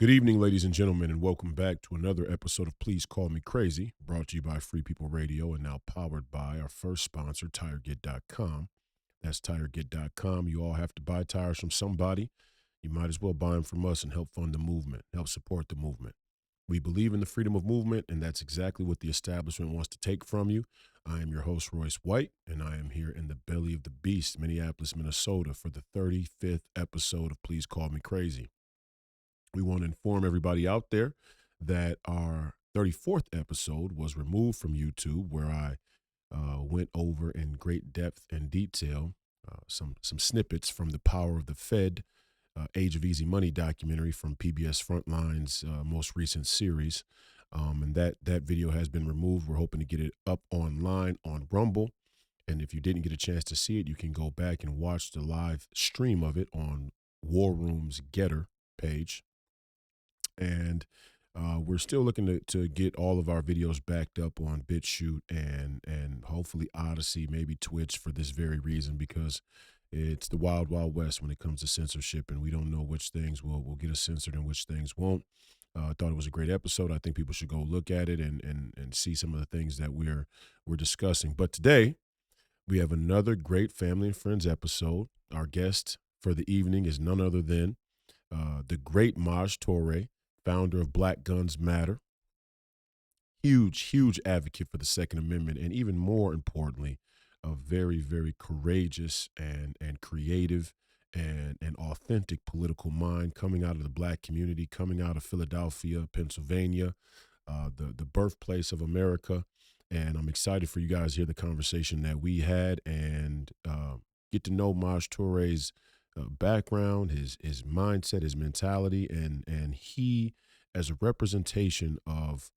Good evening, ladies and gentlemen, and welcome back to another episode of Please Call Me Crazy, brought to you by Free People Radio and now powered by our first sponsor, TireGet.com. That's TireGet.com. You all have to buy tires from somebody. You might as well buy them from us and help fund the movement, help support the movement. We believe in the freedom of movement, and that's exactly what the establishment wants to take from you. I am your host, Royce White, and I am here in the belly of the beast, Minneapolis, Minnesota, for the 35th episode of Please Call Me Crazy. We want to inform everybody out there that our 34th episode was removed from YouTube, where I went over in great depth and detail some snippets from the Power of the Fed, Age of Easy Money documentary from PBS Frontline's most recent series. And that video has been removed. We're hoping to get it up online on Rumble. And if you didn't get a chance to see it, you can go back and watch the live stream of it on War Room's Getter page. And we're still looking to get all of our videos backed up on BitChute and hopefully Odyssey, maybe Twitch, for this very reason, because it's the wild, wild west when it comes to censorship, and we don't know which things will get us censored and which things won't. I thought it was a great episode. I think people should go look at it and see some of the things that we're discussing. But today, we have another great family and friends episode. Our guest for the evening is none other than the great Maj Toure, founder of Black Guns Matter, huge advocate for the Second Amendment, and even more importantly, a very, very courageous and creative and authentic political mind coming out of the Black community, coming out of Philadelphia, Pennsylvania, the birthplace of America. And I'm excited for you guys to hear the conversation that we had and get to know Maj Toure's background, his mindset, his mentality, and he as a representation of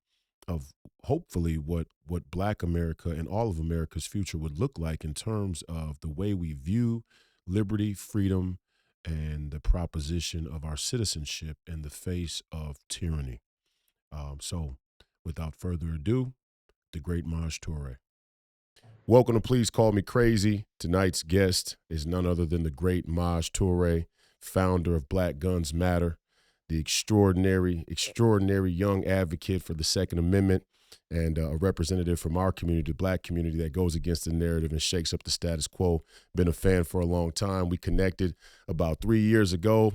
hopefully what Black America and all of America's future would look like in terms of the way we view liberty, freedom, and the proposition of our citizenship in the face of tyranny. So without further ado, the great Maj Toure. Welcome to Please Call Me Crazy. Tonight's guest is none other than the great Maj Toure, founder of Black Guns Matter, the extraordinary young advocate for the Second Amendment, and a representative from our community, the Black community, that goes against the narrative and shakes up the status quo. Been a fan for a long time. We connected about 3 years ago.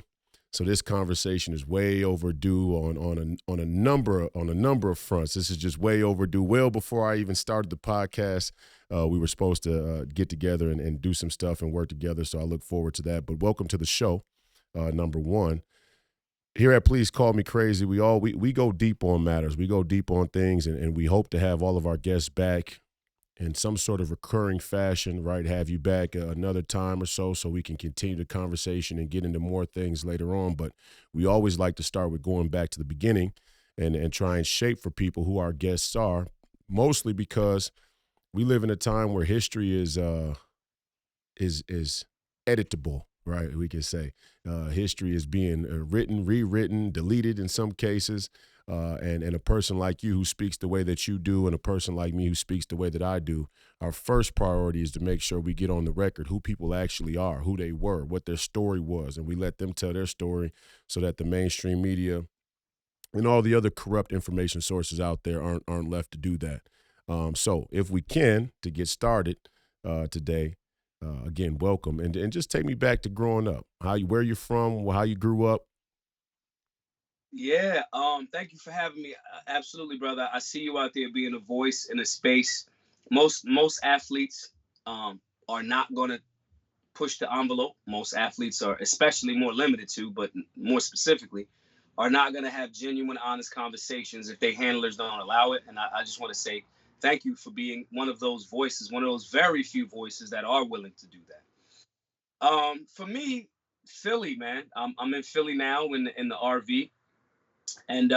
So this conversation is way overdue on a number of fronts. This is just way overdue. Well before I even started the podcast, we were supposed to get together and do some stuff and work together. So I look forward to that. But welcome to the show, number one. Here at Please Call Me Crazy, we go deep on matters. We go deep on things, and we hope to have all of our guests back in some sort of recurring fashion, right? Have you back another time or so we can continue the conversation and get into more things later on. But we always like to start with going back to the beginning and try and shape for people who our guests are, mostly because we live in a time where history is editable, right? We can say history is being written, rewritten, deleted in some cases. And a person like you who speaks the way that you do and a person like me who speaks the way that I do, our first priority is to make sure we get on the record who people actually are, who they were, what their story was, and we let them tell their story so that the mainstream media and all the other corrupt information sources out there aren't left to do that. So if we can, to get started today, again, welcome. And just take me back to growing up, where you're from, how you grew up. Yeah, thank you for having me. Absolutely, brother. I see you out there being a voice in a space. Most athletes are not going to push the envelope. Most athletes are, especially more limited to, but more specifically, are not going to have genuine, honest conversations if their handlers don't allow it. And I just want to say thank you for being one of those voices, one of those very few voices that are willing to do that. For me, Philly, man. I'm in Philly now in the RV. And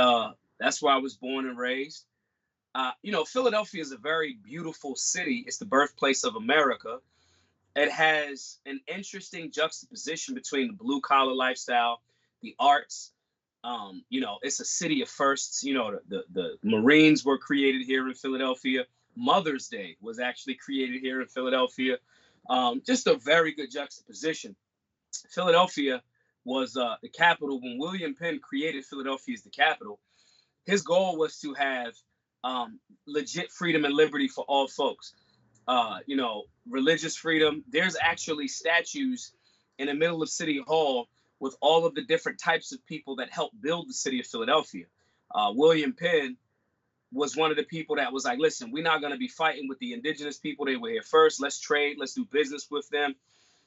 that's where I was born and raised. Philadelphia is a very beautiful city. It's the birthplace of America. It has an interesting juxtaposition between the blue collar lifestyle, the arts. It's a city of firsts. The Marines were created here in Philadelphia. Mother's Day was actually created here in Philadelphia. Just a very good juxtaposition. Philadelphia was the capital. When William Penn created Philadelphia as the capital, his goal was to have legit freedom and liberty for all folks. Religious freedom. There's actually statues in the middle of City Hall with all of the different types of people that helped build the city of Philadelphia. William Penn was one of the people that was like, listen, we're not going to be fighting with the indigenous people. They were here first. Let's trade. Let's do business with them.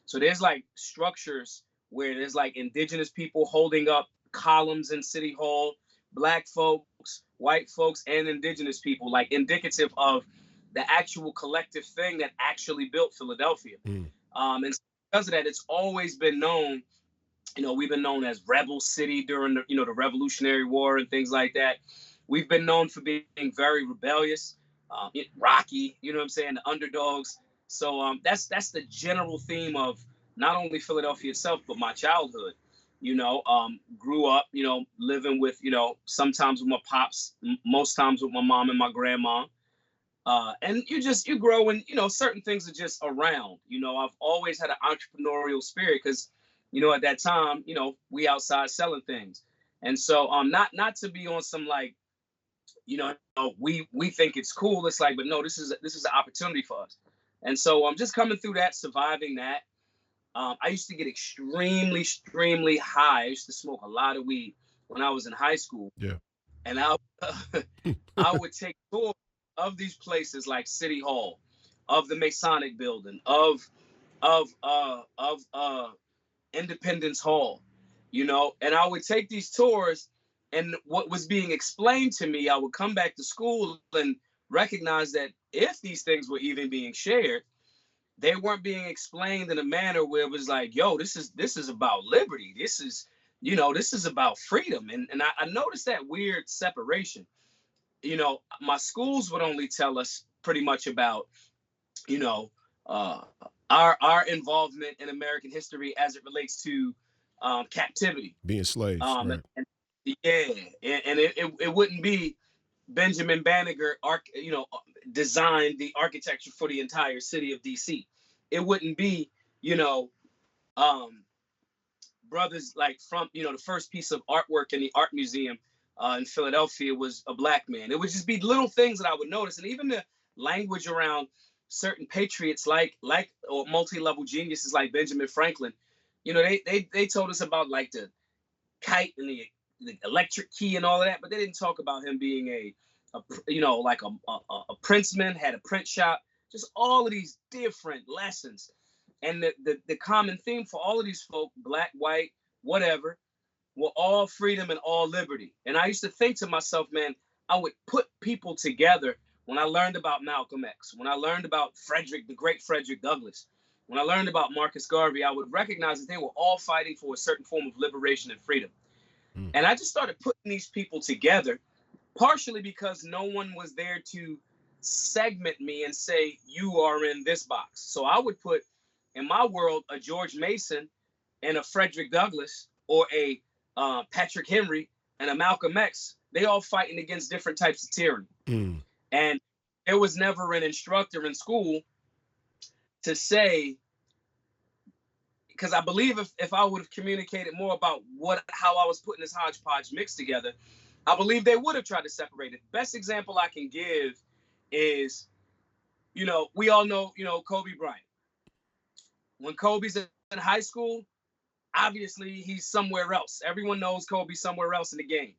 So there's like structures where there's like indigenous people holding up columns in City Hall, black folks, white folks, and indigenous people, like indicative of the actual collective thing that actually built Philadelphia. And because of that, it's always been known, we've been known as Rebel City during the Revolutionary War and things like that. We've been known for being very rebellious, rocky, you know what I'm saying, the underdogs. So that's the general theme of not only Philadelphia itself, but my childhood. Grew up, living with, sometimes with my pops, most times with my mom and my grandma. And you grow and, certain things are just around. I've always had an entrepreneurial spirit because, at that time, we outside selling things. And so not to be on some like, we think it's cool. It's like, but no, this is an opportunity for us. And so I'm just coming through that, surviving that. I used to get extremely, extremely high. I used to smoke a lot of weed when I was in high school. Yeah. And I would take tours of these places like City Hall, of the Masonic Building, of Independence Hall, and I would take these tours, and what was being explained to me, I would come back to school and recognize that if these things were even being shared, they weren't being explained in a manner where it was like, yo, this is about liberty. This is about freedom. And I noticed that weird separation. My schools would only tell us pretty much about, our involvement in American history as it relates to captivity. Being slaves, right? And it wouldn't be Benjamin Banneker, designed the architecture for the entire city of DC. It wouldn't be, brothers like from, the first piece of artwork in the art museum in Philadelphia was a black man. It would just be little things that I would notice. And even the language around certain patriots like or multi-level geniuses like Benjamin Franklin, they told us about like the kite and the electric key and all of that, but they didn't talk about him being a princeman, had a print shop, just all of these different lessons. And the common theme for all of these folk, black, white, whatever, were all freedom and all liberty. And I used to think to myself, man, I would put people together when I learned about Malcolm X, when I learned about the great Frederick Douglass, when I learned about Marcus Garvey, I would recognize that they were all fighting for a certain form of liberation and freedom. And I just started putting these people together, partially because no one was there to segment me and say, you are in this box. So I would put in my world a George Mason and a Frederick Douglass, or a Patrick Henry and a Malcolm X. They all fighting against different types of tyranny. And there was never an instructor in school to say, because I believe if I would have communicated more about how I was putting this hodgepodge mix together, I believe they would have tried to separate it. Best example I can give is, we all know, Kobe Bryant. When Kobe's in high school, obviously he's somewhere else. Everyone knows Kobe's somewhere else in the game.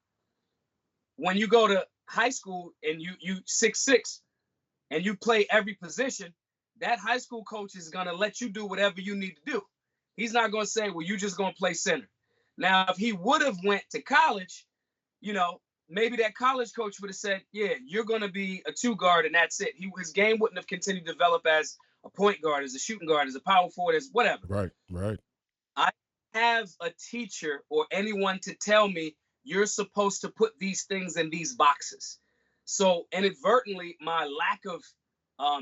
When you go to high school and you 6'6" and you play every position, that high school coach is going to let you do whatever you need to do. He's not going to say, well, you're just going to play center. Now, if he would have went to college, maybe that college coach would have said, yeah, you're going to be a 2 guard and that's it. His game wouldn't have continued to develop as a point guard, as a shooting guard, as a power forward, as whatever. Right. I have a teacher or anyone to tell me you're supposed to put these things in these boxes. So inadvertently, my lack of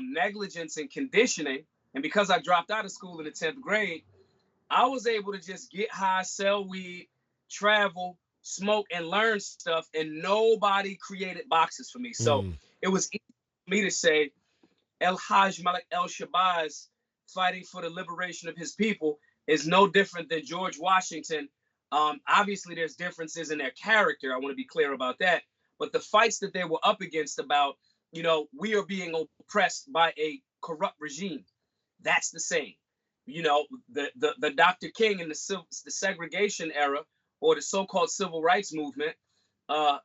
negligence and conditioning, and because I dropped out of school in the 10th grade, I was able to just get high, sell weed, travel, smoke, and learn stuff, and nobody created boxes for me. So it was easy for me to say, El Hajj Malik El Shabazz fighting for the liberation of his people is no different than George Washington Obviously, there's differences in their character. I want to be clear about that. But the fights that they were up against about, we are being oppressed by a corrupt regime, that's the same. The Dr. King in the segregation era or the so-called civil rights movement,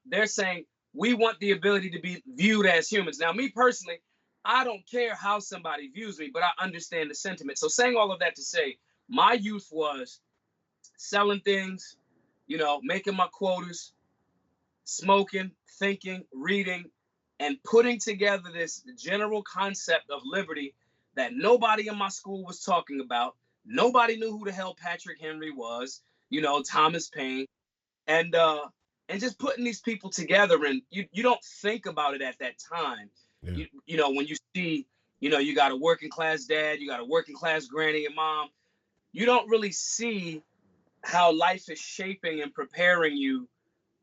they're saying we want the ability to be viewed as humans. Now, me personally, I don't care how somebody views me, but I understand the sentiment. So saying all of that to say, my youth was selling things, making my quotas, smoking, thinking, reading, and putting together this general concept of liberty that nobody in my school was talking about. Nobody knew who the hell Patrick Henry was, Thomas Paine, and just putting these people together. And you don't think about it at that time. Yeah. When you see, you got a working class dad, you got a working class granny and mom, you don't really see how life is shaping and preparing you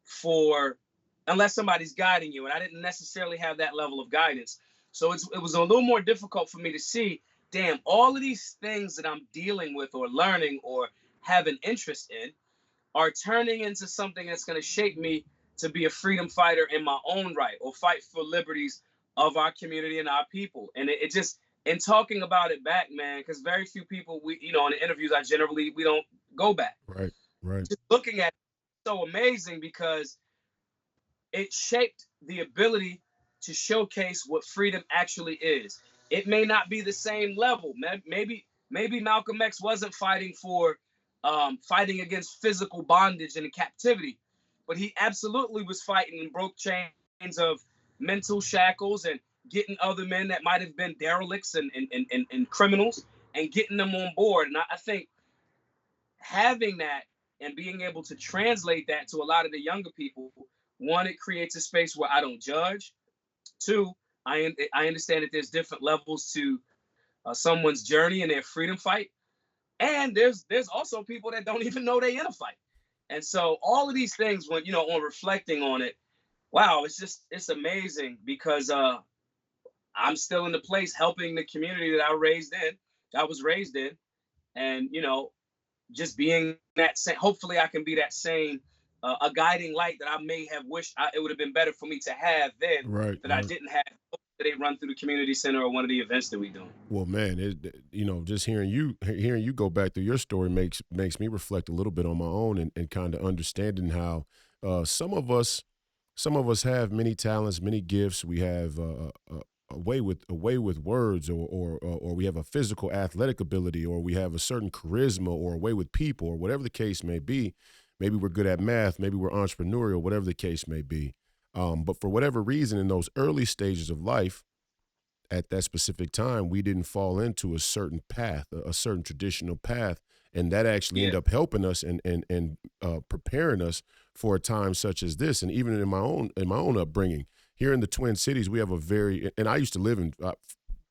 for, unless somebody's guiding you. And I didn't necessarily have that level of guidance. So it was a little more difficult for me to see, damn, all of these things that I'm dealing with or learning or have an interest in are turning into something that's going to shape me to be a freedom fighter in my own right or fight for liberties of our community and our people. And it just, in talking about it back, man, because very few people, in the interviews, we don't go back. Right. Right. Just looking at it, so amazing because it shaped the ability to showcase what freedom actually is. It may not be the same level. Maybe Malcolm X wasn't fighting against physical bondage and captivity, but he absolutely was fighting and broke chains of mental shackles and getting other men that might have been derelicts and criminals and getting them on board. And I think having that and being able to translate that to a lot of the younger people, one, it creates a space where I don't judge. Two, I understand that there's different levels to someone's journey and their freedom fight, and there's also people that don't even know they in a fight. And so all of these things, when on reflecting on it, wow, it's amazing because I'm still in the place helping the community that I was raised in, and just being that same, hopefully I can be that same, a guiding light that I may have wished it would have been better for me to have then Right. that I Right. didn't have. That they run through the community center or one of the events that we do. Well, man, just hearing you go back through your story makes me reflect a little bit on my own and kind of understanding how uh, some of us some of us have many talents, many gifts. We have a way with words, or we have a physical athletic ability, or we have a certain charisma, or a way with people, or whatever the case may be. Maybe we're good at math, maybe we're entrepreneurial, whatever the case may be. But for whatever reason, in those early stages of life, at that specific time, we didn't fall into a certain path, a certain traditional path, and that actually Yeah, ended up helping us and preparing us for a time such as this. And even in my own upbringing here in the Twin Cities, we have a very and I used to live in.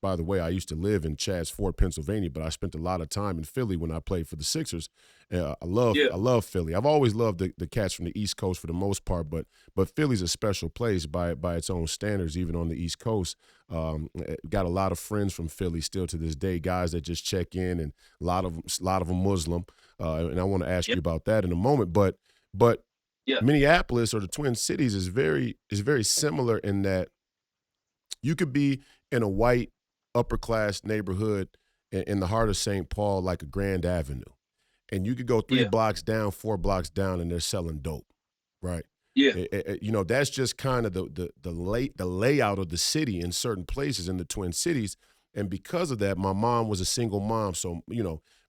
By the way, I used to live in Chadds Ford, Pennsylvania, but I spent a lot of time in Philly when I played for the Sixers. I love yeah, I love Philly. I've always loved the cats from the East Coast for the most part, but Philly's a special place by its own standards, even on the East Coast. Got a lot of friends from Philly still to this day, guys that just check in, and a lot of them Muslim. And I want to ask yeah, you about that in a moment. But yeah, Minneapolis or the Twin Cities is very similar in that you could be in a white upper class neighborhood in the heart of St. Paul, like a Grand Avenue, and you could go three yeah, blocks down, 4 blocks down, and they're selling dope, right? yeah, That's just kind of the layout of the city in certain places in the Twin Cities, and because of that, my mom was a single mom, so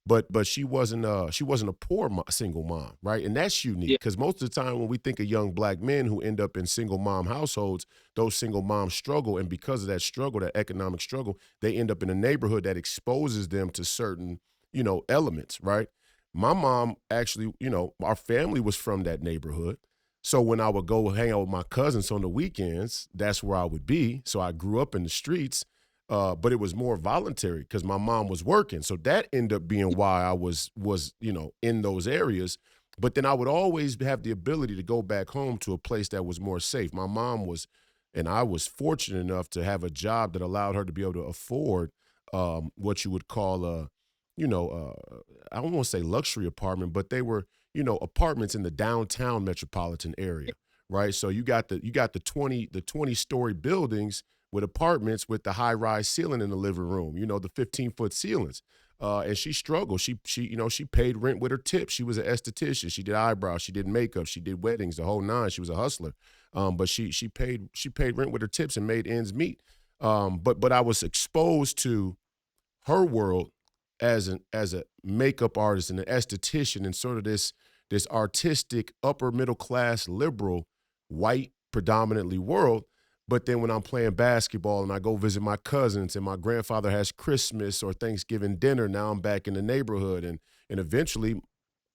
but she wasn't a poor single mom, right? And that's unique yeah, because most of the time when we think of young black men who end up in single mom households, those single moms struggle, and because of that struggle, that economic struggle, they end up in a neighborhood that exposes them to certain elements, right? My mom actually, our family was from that neighborhood. So when I would go hang out with my cousins on the weekends, that's where I would be. So I grew up in the streets, but it was more voluntary because my mom was working. So that ended up being why I was in those areas. But then I would always have the ability to go back home to a place that was more safe. My mom was, and I was fortunate enough to have a job that allowed her to be able to afford what you would call a, I don't want to say luxury apartment, but they were, apartments in the downtown metropolitan area, right? So you got the 20-story buildings with apartments with the high rise ceiling in the living room, the 15-foot ceilings. And she struggled. She paid rent with her tips. She was an esthetician. She did eyebrows. She did makeup. She did weddings, the whole nine. She was a hustler. But she paid rent with her tips and made ends meet. But I was exposed to her world as a makeup artist and an esthetician and sort of this artistic upper middle class liberal white predominantly world. But then when I'm playing basketball and I go visit my cousins and my grandfather has Christmas or Thanksgiving dinner, now I'm back in the neighborhood, and eventually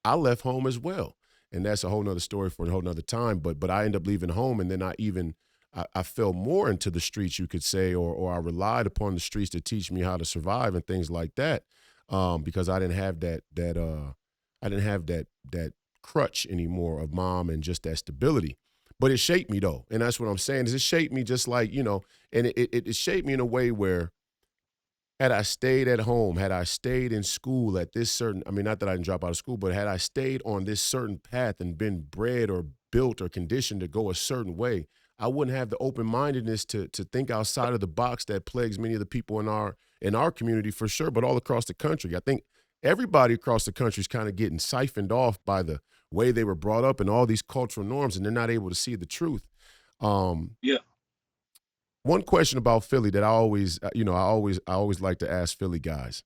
I left home as well. And that's a whole nother story for a whole nother time. But I ended up leaving home, and then I fell more into the streets, you could say, or I relied upon the streets to teach me how to survive and things like that. Because I didn't have that crutch anymore of mom and just that stability. But it shaped me though. And that's what I'm saying, is it shaped me just like, and it shaped me in a way where had I stayed at home, had I stayed in school at this certain, I mean, not that I didn't drop out of school, but had I stayed on this certain path and been bred or built or conditioned to go a certain way, I wouldn't have the open-mindedness to think outside of the box that plagues many of the people in our community for sure, but all across the country. I think everybody across the country is kind of getting siphoned off by the way they were brought up and all these cultural norms, and they're not able to see the truth. Um, Yeah. One question about Philly that I always like to ask Philly guys: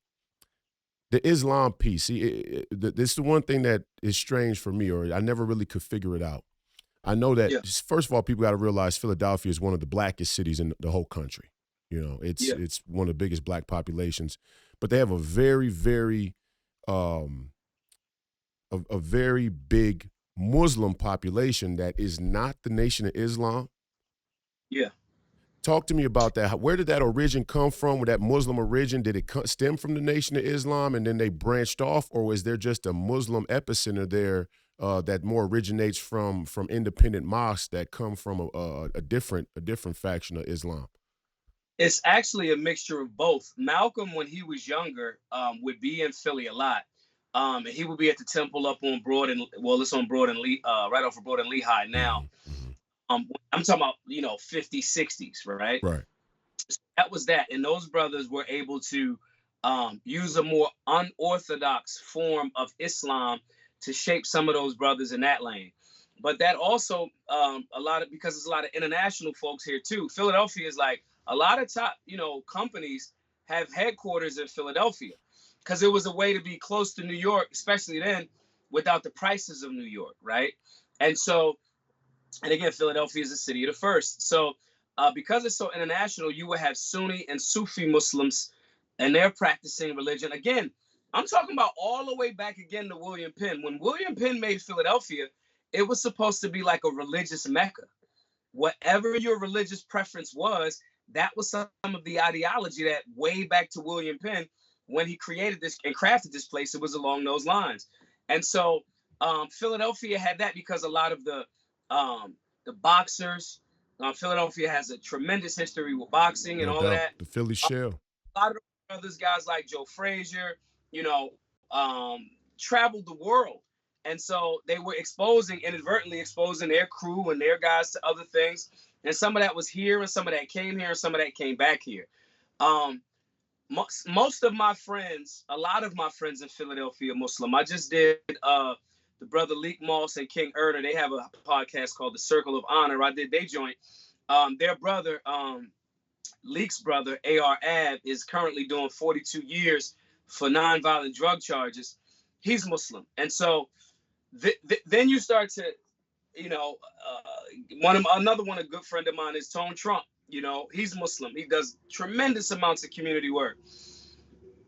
the Islam piece. See, this is the one thing that is strange for me, or I never really could figure it out. I know that Yeah. first of all, people got to realize Philadelphia is one of the blackest cities in the whole country. It's Yeah. it's one of the biggest black populations, but they have a very, very um, a very big Muslim population that is not the Nation of Islam. Yeah. Talk to me about that. Where did that origin come from? With that Muslim origin, did it stem from the Nation of Islam and then they branched off, or is there just a Muslim epicenter there that more originates from independent mosques that come from a different faction of Islam? It's actually a mixture of both. Malcolm, when he was younger, would be in Philly a lot. And he would be at the temple up on Broad and, well, it's on Broad and right off of Broad and Lehigh now. Hmm. Hmm. I'm talking about, 50s, 60s, right? Right. That was that. And those brothers were able to use a more unorthodox form of Islam to shape some of those brothers in that lane. But that also because there's a lot of international folks here too. Philadelphia is like a lot of top, companies have headquarters in Philadelphia because it was a way to be close to New York, especially then, without the prices of New York, right? And so, and again, Philadelphia is the city of the first. So, because it's so international, you will have Sunni and Sufi Muslims, and they're practicing religion. Again, I'm talking about all the way back again to William Penn. When William Penn made Philadelphia, it was supposed to be like a religious mecca. Whatever your religious preference was, that was some of the ideology that way back to William Penn when he created this and crafted this place. It was along those lines, and so Philadelphia had that because a lot of the boxers. Philadelphia has a tremendous history with boxing and No all of doubt. that. The Philly shell. A lot of the brothers, guys like Joe Frazier, you know, traveled the world. And so they were inadvertently exposing their crew and their guys to other things. And some of that was here, and some of that came here, and some of that came back here. Um, most of my friends, a lot of my friends in Philadelphia are Muslim. I just did the brother Leek Moss and King Erder. They have a podcast called The Circle of Honor. I did they joint. Their brother, Leek's brother, A.R. Ab, is currently doing 42 years for nonviolent drug charges. He's Muslim. And so then you start to, another one, a good friend of mine is Tone Trump. He's Muslim. He does tremendous amounts of community work.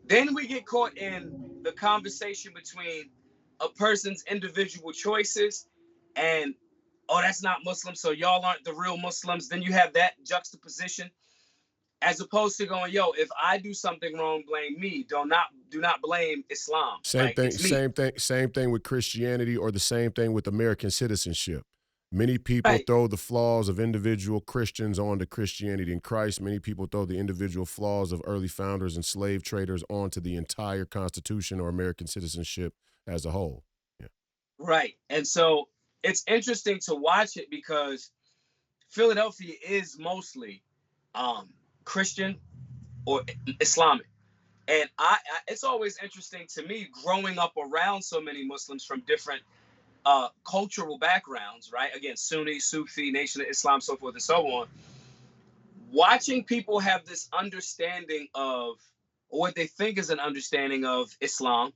Then we get caught in the conversation between a person's individual choices and, oh, that's not Muslim, so y'all aren't the real Muslims. Then you have that juxtaposition, as opposed to going, yo, if I do something wrong, blame me. Do not blame Islam. Same Like, thing, it's me. same thing with Christianity, or the same thing with American citizenship. Many people Right. throw the flaws of individual Christians onto Christianity and Christ. Many people throw the individual flaws of early founders and slave traders onto the entire Constitution or American citizenship as a whole. Yeah. Right. And so it's interesting to watch it because Philadelphia is mostly um, Christian or Islamic. And it's always interesting to me growing up around so many Muslims from different cultural backgrounds, right? Again, Sunni, Sufi, Nation of Islam, so forth and so on. Watching people have this understanding of, or what they think is an understanding of Islam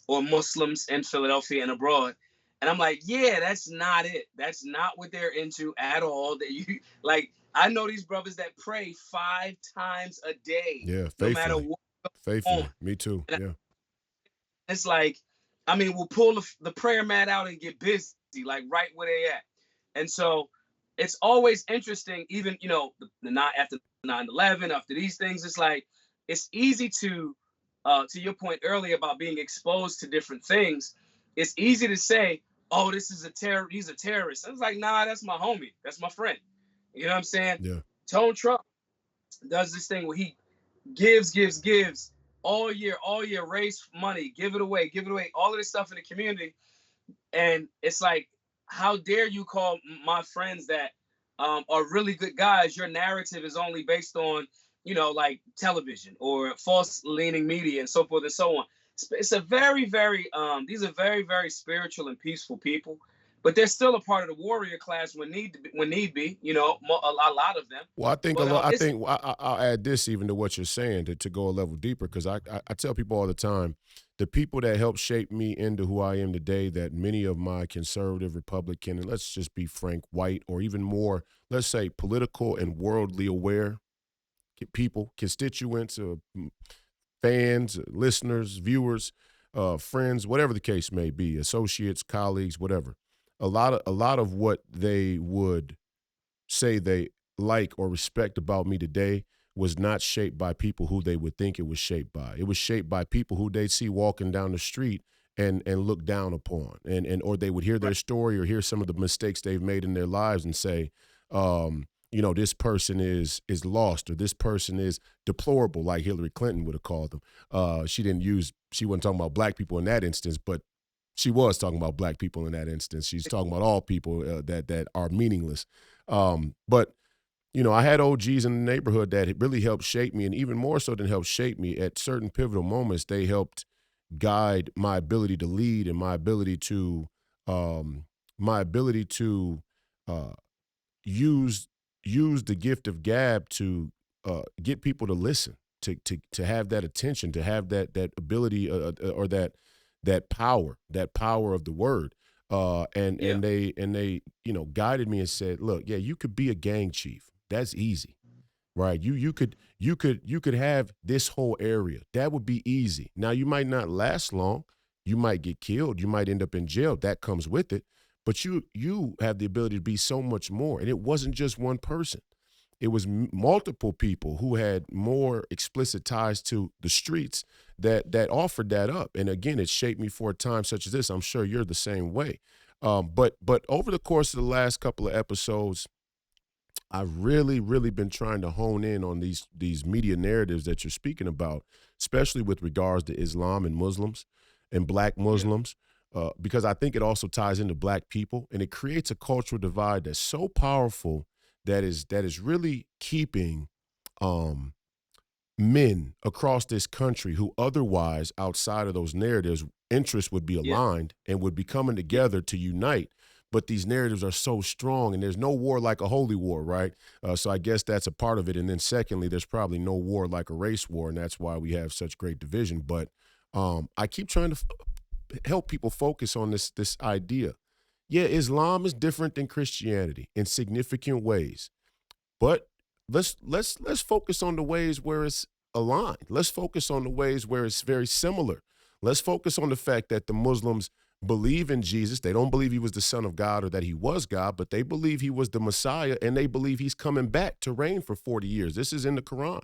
or Muslims in Philadelphia and abroad. And I'm like, yeah, that's not it. That's not what they're into at all. That you like, I know these brothers that pray 5 times a day, Yeah, no matter faithfully. what's on. Faithfully. Me too. And Yeah. it's like, I mean, we'll pull the prayer mat out and get busy, like right where they at. And so it's always interesting, even the not after 9/11, after these things, it's like it's easy to your point earlier about being exposed to different things. It's easy to say, "Oh, this is a terror. He's a terrorist." I was like, "Nah, that's my homie. That's my friend." You know what I'm saying? Yeah. Tone Trump does this thing where he gives all year, raise money, give it away, all of this stuff in the community. And it's like, how dare you call my friends that are really good guys? Your narrative is only based on, like television or false leaning media and so forth and so on. It's a very, very, these are very, very spiritual and peaceful people, but they're still a part of the warrior class when need be, a lot of them. Well, I think a But lot. I it's, think I'll add this even to what you're saying to go a level deeper because I tell people all the time, the people that helped shape me into who I am today, that many of my conservative, Republican, and let's just be frank, white or even more, let's say political and worldly aware people, constituents, fans, listeners, viewers, friends, whatever the case may be, associates, colleagues, whatever. A lot of what they would say they like or respect about me today was not shaped by people who they would think it was shaped by. It was shaped by people who they see walking down the street and look down upon, and or they would hear right, their story or hear some of the mistakes they've made in their lives and say, this person is lost or this person is deplorable, like Hillary Clinton would have called them. She wasn't talking about black people in that instance, but she was talking about black people in that instance. She's talking about all people that are meaningless. But I had OGs in the neighborhood that really helped shape me, and even more so than help shape me, at certain pivotal moments, they helped guide my ability to lead and um, my ability to uh, use use the gift of gab to get people to listen, to have that attention, to have that ability or that power of the word. And yeah, and they and they guided me and said, look, yeah, you could be a gang chief. That's easy. Right. You could have this whole area. That would be easy. Now you might not last long. You might get killed. You might end up in jail. That comes with it. But you have the ability to be so much more. And it wasn't just one person. It was multiple people who had more explicit ties to the streets that offered that up. And again, it shaped me for a time such as this. I'm sure you're the same way. But over the course of the last couple of episodes, I've really, really been trying to hone in on these media narratives that you're speaking about, especially with regards to Islam and Muslims and Black yeah, Muslims, because I think it also ties into Black people, and it creates a cultural divide that's so powerful that is really keeping um, men across this country who otherwise, outside of those narratives, interests would be yeah, aligned and would be coming yeah, together to unite. But these narratives are so strong, and there's no war like a holy war, right? So I guess that's a part of it. And then, secondly, there's probably no war like a race war, and that's why we have such great division. But I keep trying to help people focus on this idea. Yeah, Islam is different than Christianity in significant ways. But let's focus on the ways where it's aligned. Let's focus on the ways where it's very similar. Let's focus on the fact that the Muslims believe in Jesus. They don't believe he was the son of God or that he was God, but they believe he was the Messiah and they believe he's coming back to reign for 40 years. This is in the Quran.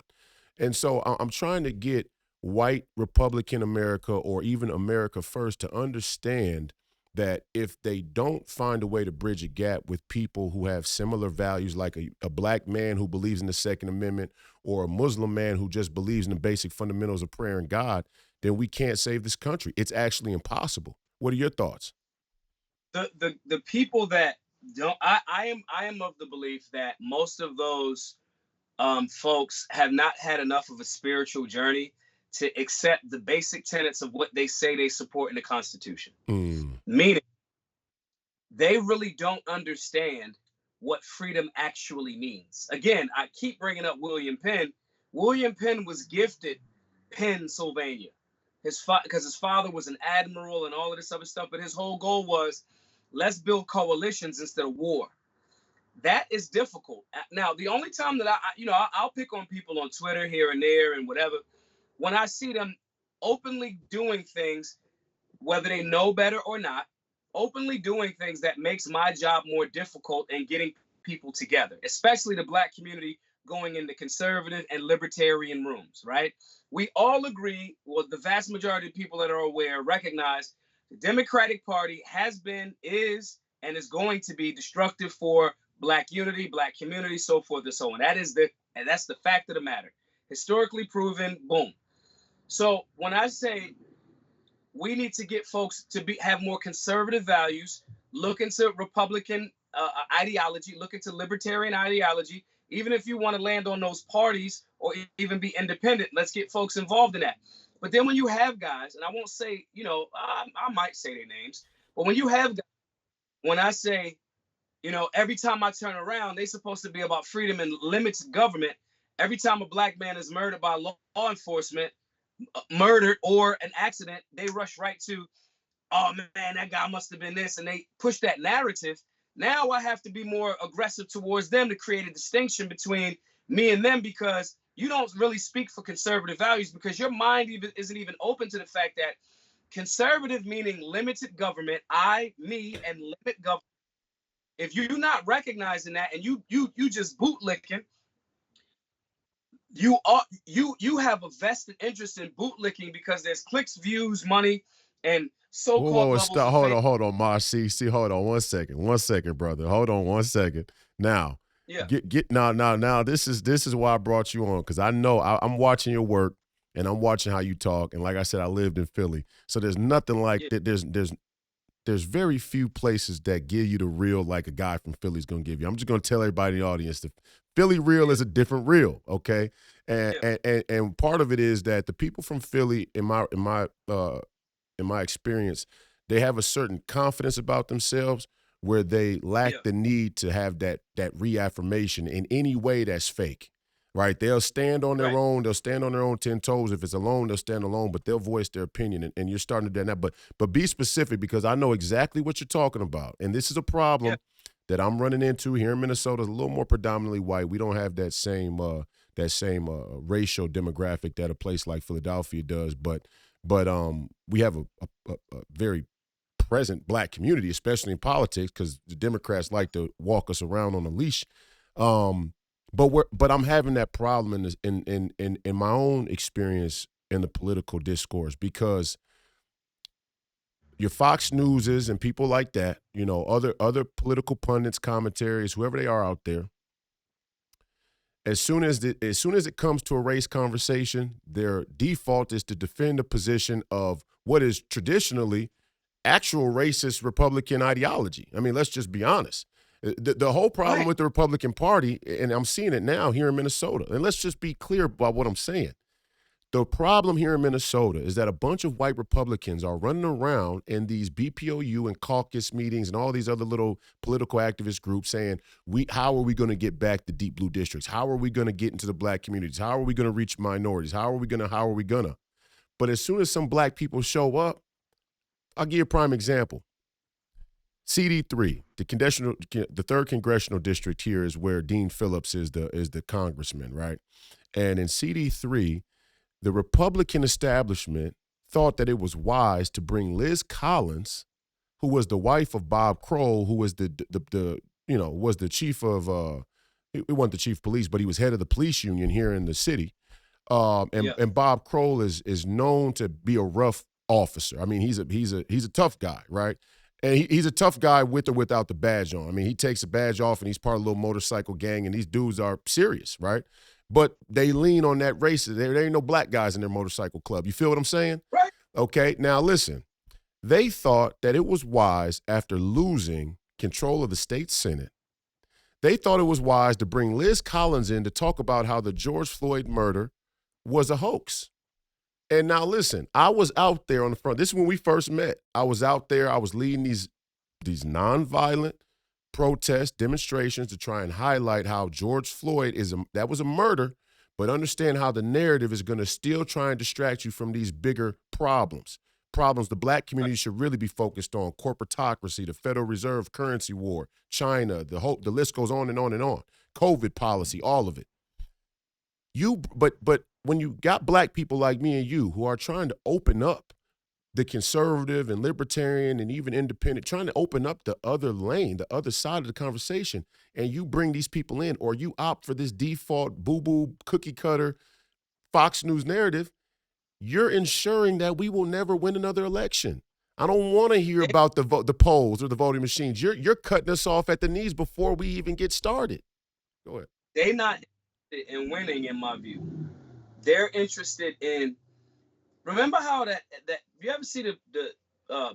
And so I'm trying to get white Republican America or even America first to understand that if they don't find a way to bridge a gap with people who have similar values, like a black man who believes in the Second Amendment or a Muslim man who just believes in the basic fundamentals of prayer and God, then we can't save this country. It's actually impossible. What are your thoughts? The people that don't, I am of the belief that most of those folks have not had enough of a spiritual journey to accept the basic tenets of what they say they support in the Constitution. Mm. Meaning, they really don't understand what freedom actually means. Again, I keep bringing up William Penn. William Penn was gifted Pennsylvania. Because his father was an admiral and all of this other stuff, but his whole goal was, let's build coalitions instead of war. That is difficult. Now, the only time that I'll pick on people on Twitter here and there and whatever, when I see them openly doing things, whether they know better or not, openly doing things that makes my job more difficult and getting people together, especially the Black community going into conservative and libertarian rooms, right? We all agree, well, the vast majority of people that are aware recognize the Democratic Party has been, is, and is going to be destructive for Black unity, Black community, so forth and so on. That's the fact of the matter. Historically proven, boom. So when I say we need to get folks to have more conservative values, look into Republican ideology, look into libertarian ideology. Even if you want to land on those parties or even be independent, let's get folks involved in that. But then when you have guys, and I won't say, I might say their names, but when you have guys, when I say, every time I turn around, they're supposed to be about freedom and limited government. Every time a Black man is murdered by law enforcement, murdered or an accident, they rush right to, oh man, that guy must have been this, and they push that narrative. Now I have to be more aggressive towards them to create a distinction between me and them, because you don't really speak for conservative values, because your mind isn't even open to the fact that conservative meaning limited government, me, and limit government. If you're not recognizing that and you just bootlicking, you have a vested interest in bootlicking because there's clicks, views, money, and so-called Whoa, levels stop. of fame. Hold on, Maj. See, hold on 1 second, brother. Hold on 1 second. Now, Yeah. now. This is why I brought you on, because I know I'm watching your work and I'm watching how you talk, and like I said, I lived in Philly, so there's nothing like Yeah. that. There's very few places that give you the real like a guy from Philly is gonna give you. I'm just gonna tell everybody in the audience the Philly real is a different real, okay? And part of it is that the people from Philly, in my experience, they have a certain confidence about themselves where they lack the need to have that reaffirmation in any way that's fake. Right? They'll stand on their Right. own. They'll stand on their own 10 toes. If it's alone, they'll stand alone, but they'll voice their opinion. And you're starting to do that. But be specific, because I know exactly what you're talking about. And this is a problem that I'm running into here in Minnesota. A little more predominantly white. We don't have that same racial demographic that a place like Philadelphia does. But we have a very present Black community, especially in politics, because the Democrats like to walk us around on a leash. But I'm having that problem in my own experience in the political discourse, because your Fox Newses and people like that, other political pundits, commentaries, whoever they are out there, as soon as it comes to a race conversation, their default is to defend a position of what is traditionally actual racist Republican ideology. I mean, let's just be honest. The whole problem with the Republican Party, and I'm seeing it now here in Minnesota, and let's just be clear about what I'm saying. The problem here in Minnesota is that a bunch of white Republicans are running around in these BPOU and caucus meetings and all these other little political activist groups saying, how are we going to get back the deep blue districts? How are we going to get into the Black communities? How are we going to reach minorities? How are we going to? But as soon as some Black people show up, I'll give you a prime example. CD3, the third congressional district here is where Dean Phillips is the congressman, right? And in CD3, the Republican establishment thought that it was wise to bring Liz Collins, who was the wife of Bob Kroll, who was was the chief of he wasn't the chief of police, but he was head of the police union here in the city. And Bob Kroll is known to be a rough officer. I mean, he's a tough guy, right? And he's a tough guy with or without the badge on. I mean, he takes the badge off and he's part of a little motorcycle gang, and these dudes are serious, right? But they lean on that racism. There ain't no Black guys in their motorcycle club. You feel what I'm saying? Right. Okay, now listen. They thought that it was wise after losing control of the state Senate. They thought it was wise to bring Liz Collins in to talk about how the George Floyd murder was a hoax. And now listen, I was out there on the front. This is when we first met. I was out there. I was leading these nonviolent protests, demonstrations to try and highlight how George Floyd that was a murder, but understand how the narrative is going to still try and distract you from these bigger problems. Problems the black community should really be focused on: corporatocracy, the Federal Reserve currency war, China, the list goes on and on and on. COVID policy, all of it. But when you got black people like me and you who are trying to open up the conservative and libertarian and even independent, trying to open up the other lane, the other side of the conversation, and you bring these people in, or you opt for this default boo-boo cookie cutter Fox News narrative, you're ensuring that we will never win another election. I don't want to hear about the polls or the voting machines. You're cutting us off at the knees before we even get started. Go ahead. They're not interested in winning, in my view. They're interested in. Remember how that you ever see the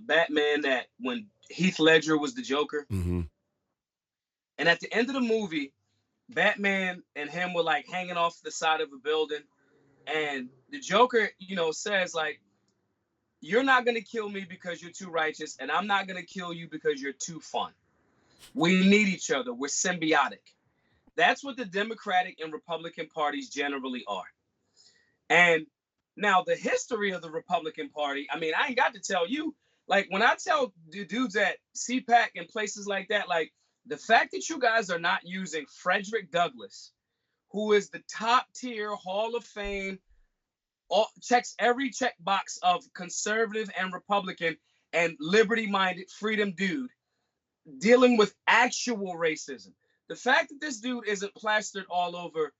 Batman that when Heath Ledger was the Joker, Mm-hmm. and at the end of the movie, Batman and him were like hanging off the side of a building, and the Joker, says like, "You're not gonna kill me because you're too righteous, and I'm not gonna kill you because you're too fun. We need each other. We're symbiotic." That's what the Democratic and Republican parties generally are. And now the history of the Republican Party, I mean, I ain't got to tell you. Like when I tell the dudes at CPAC and places like that, like the fact that you guys are not using Frederick Douglass, who is the top tier Hall of Fame, checks every checkbox of conservative and Republican and liberty-minded freedom dude, dealing with actual racism. The fact that this dude isn't plastered all over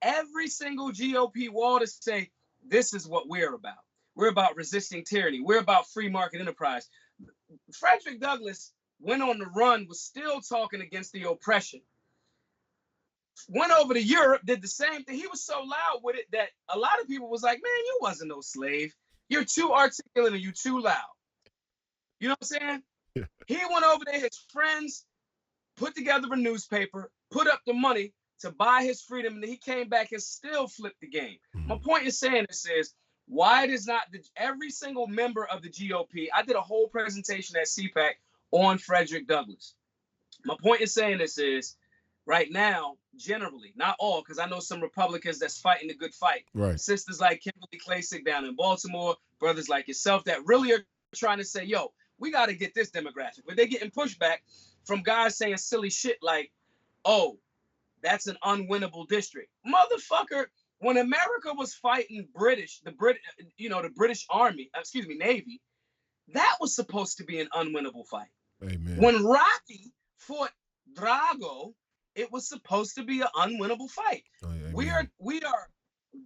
every single GOP wall to say, this is what we're about. We're about resisting tyranny. We're about free market enterprise. Frederick Douglass went on the run, was still talking against the oppression. Went over to Europe, did the same thing. He was so loud with it that a lot of people was like, man, you wasn't no slave. You're too articulate and you're too loud. You know what I'm saying? Yeah. He went over there, his friends put together a newspaper, put up the money to buy his freedom, and he came back and still flipped the game. Mm-hmm. My point in saying this is, why does not every single member of the GOP, I did a whole presentation at CPAC on Frederick Douglass. My point in saying this is, right now, generally, not all, because I know some Republicans that's fighting the good fight. Right. Sisters like Kimberly Klacik down in Baltimore, brothers like yourself that really are trying to say, yo, we got to get this demographic. But they're getting pushback from guys saying silly shit like, oh, that's an unwinnable district. Motherfucker, when America was fighting the British Army, Navy, that was supposed to be an unwinnable fight. Amen. When Rocky fought Drago, it was supposed to be an unwinnable fight. Oh, we are,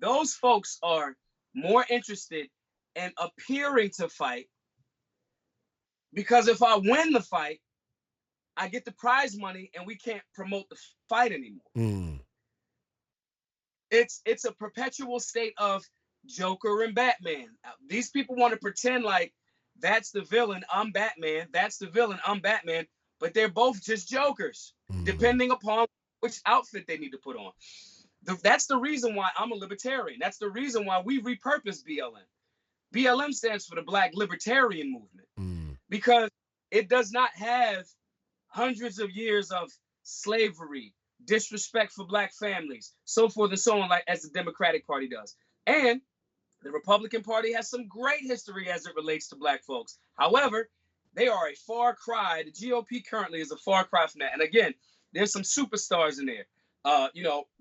those folks are more interested in appearing to fight, because if I win the fight, I get the prize money and we can't promote the fight anymore. Mm. It's a perpetual state of Joker and Batman. These people want to pretend like that's the villain, I'm Batman. That's the villain, I'm Batman. But they're both just Jokers, depending upon which outfit they need to put on. That's the reason why I'm a libertarian. That's the reason why we repurposed BLM. BLM stands for the Black Libertarian Movement, because it does not have hundreds of years of slavery, disrespect for Black families, so forth and so on, like as the Democratic Party does. And the Republican Party has some great history as it relates to Black folks. However, they are a far cry. The GOP currently is a far cry from that. And again, there's some superstars in there.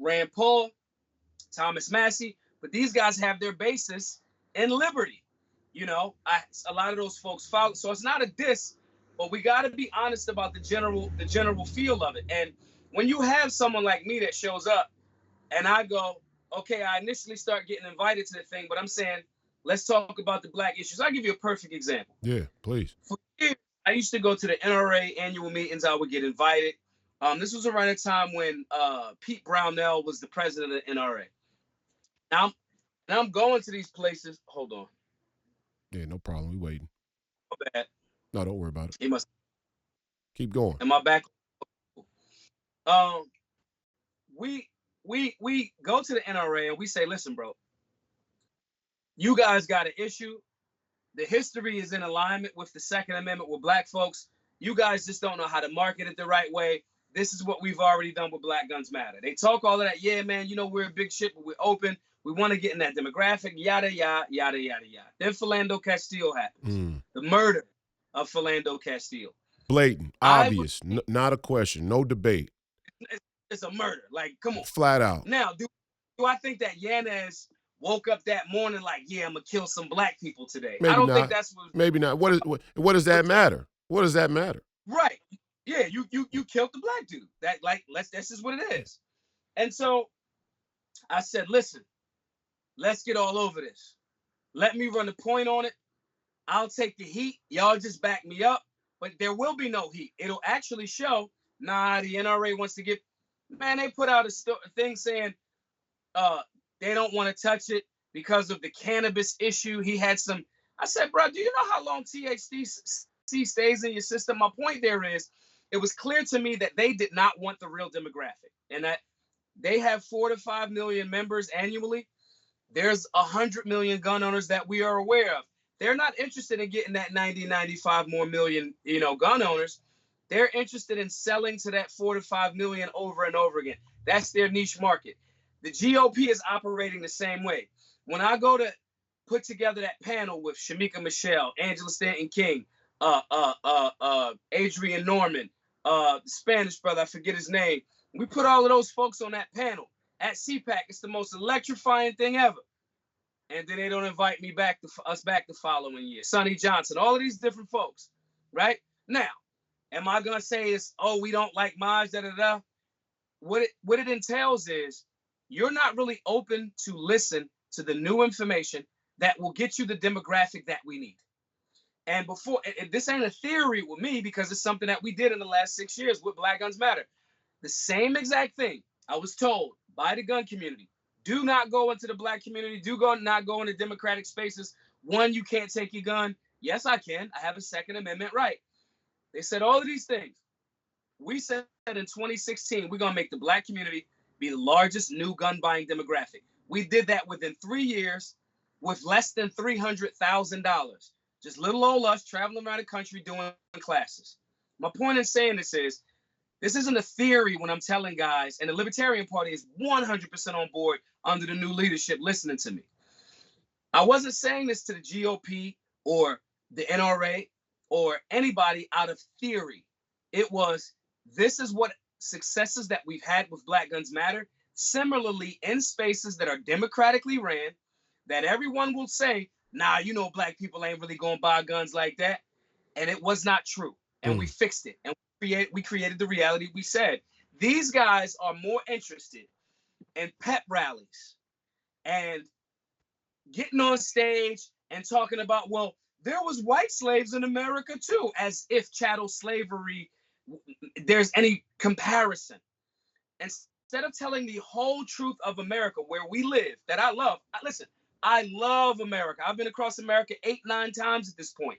Rand Paul, Thomas Massey, but these guys have their basis in liberty. A lot of those folks follow. So it's not a diss, but we got to be honest about the general feel of it. And when you have someone like me that shows up and I go, okay, I initially start getting invited to the thing, but I'm saying, let's talk about the Black issues. I'll give you a perfect example. Yeah, please. For years, I used to go to the NRA annual meetings. I would get invited. This was around the time when Pete Brownell was the president of the NRA. Now I'm going to these places. Hold on. Yeah, no problem. We waiting. bad. No, don't worry about it. He must. Keep going. Am I back? Um, we go to the NRA and we say, listen, bro, you guys got an issue. The history is in alignment with the Second Amendment with black folks. You guys just don't know how to market it the right way. This is what we've already done with Black Guns Matter. They talk all of that. Yeah, man, you know, we're a big ship, but we're open. We want to get in that demographic, yada, yada, yada, yada, yada. Then Philando Castile happens. The murder of Philando Castile. Blatant, obvious, not a question, no debate. It's a murder. Like, come on. Flat out. Now, do I think that Yanez woke up that morning like, yeah, I'm going to kill some black people today? Maybe I don't not. think that's what. Maybe not. What does that matter? What does that matter? Right. Yeah, you killed the black dude. This is what it is. And so I said, listen, let's get all over this. Let me run the point on it. I'll take the heat. Y'all just back me up. But there will be no heat. It'll actually show, nah, the NRA wants to get, man, they put out a thing saying they don't want to touch it because of the cannabis issue. He had some, I said, bro, do you know how long THC stays in your system? My point there is, it was clear to me that they did not want the real demographic, and that they have 4 to 5 million members annually. There's 100 million gun owners that we are aware of. They're not interested in getting that 90, 95 more million, gun owners. They're interested in selling to that 4 to 5 million over and over again. That's their niche market. The GOP is operating the same way. When I go to put together that panel with Shamika Michelle, Angela Stanton King, Adrian Norman, the Spanish brother, I forget his name. We put all of those folks on that panel at CPAC. It's the most electrifying thing ever. And then they don't invite me back the following year. Sonny Johnson, all of these different folks, right? Now, am I gonna say is, oh, we don't like Maj, da-da-da? What it entails is you're not really open to listen to the new information that will get you the demographic that we need. And this ain't a theory with me, because it's something that we did in the last 6 years with Black Guns Matter. The same exact thing I was told by the gun community. Do not go into the black community. Not go into democratic spaces. One, you can't take your gun. Yes, I can. I have a Second Amendment right. They said all of these things. We said in 2016, we're going to make the black community be the largest new gun buying demographic. We did that within 3 years with less than $300,000. Just little old us traveling around the country doing classes. My point in saying this isn't a theory when I'm telling guys, and the Libertarian Party is 100% on board under the new leadership listening to me. I wasn't saying this to the GOP or the NRA or anybody out of theory. It was, this is what successes that we've had with Black Guns Matter. Similarly, in spaces that are democratically ran, that everyone will say, nah, black people ain't really going to buy guns like that. And it was not true. And we fixed it. And we created the reality. We said, these guys are more interested in pep rallies and getting on stage and talking about, well, there was white slaves in America too, as if chattel slavery, there's any comparison. Instead of telling the whole truth of America, where we live, that I love. Listen, I love America. I've been across America 8, 9 times at this point.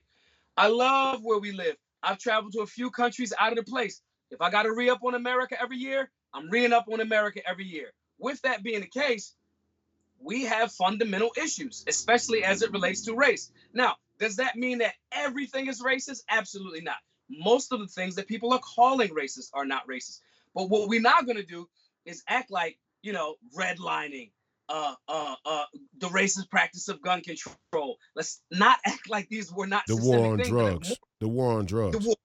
I love where we live. I've traveled to a few countries out of the place. If I got to re-up on America every year, I'm re-ing up on America every year. With that being the case, we have fundamental issues, especially as it relates to race. Now, does that mean that everything is racist? Absolutely not. Most of the things that people are calling racist are not racist. But what we're not going to do is act like, redlining, the racist practice of gun control. Let's not act like these were not the systemic war on things. drugs. The war on drugs. The war.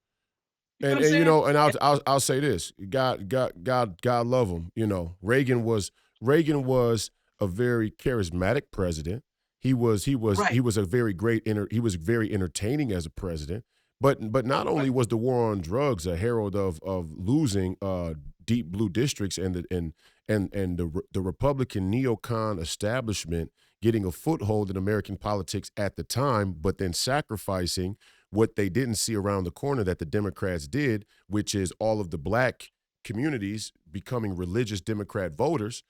And I'll say this. God love him. Reagan was a very charismatic president. He was a very he was very entertaining as a president. But not only was the war on drugs a herald of losing deep blue districts and the Republican neocon establishment getting a foothold in American politics at the time, but then sacrificing what they didn't see around the corner that the Democrats did, which is all of the black communities becoming religious Democrat voters.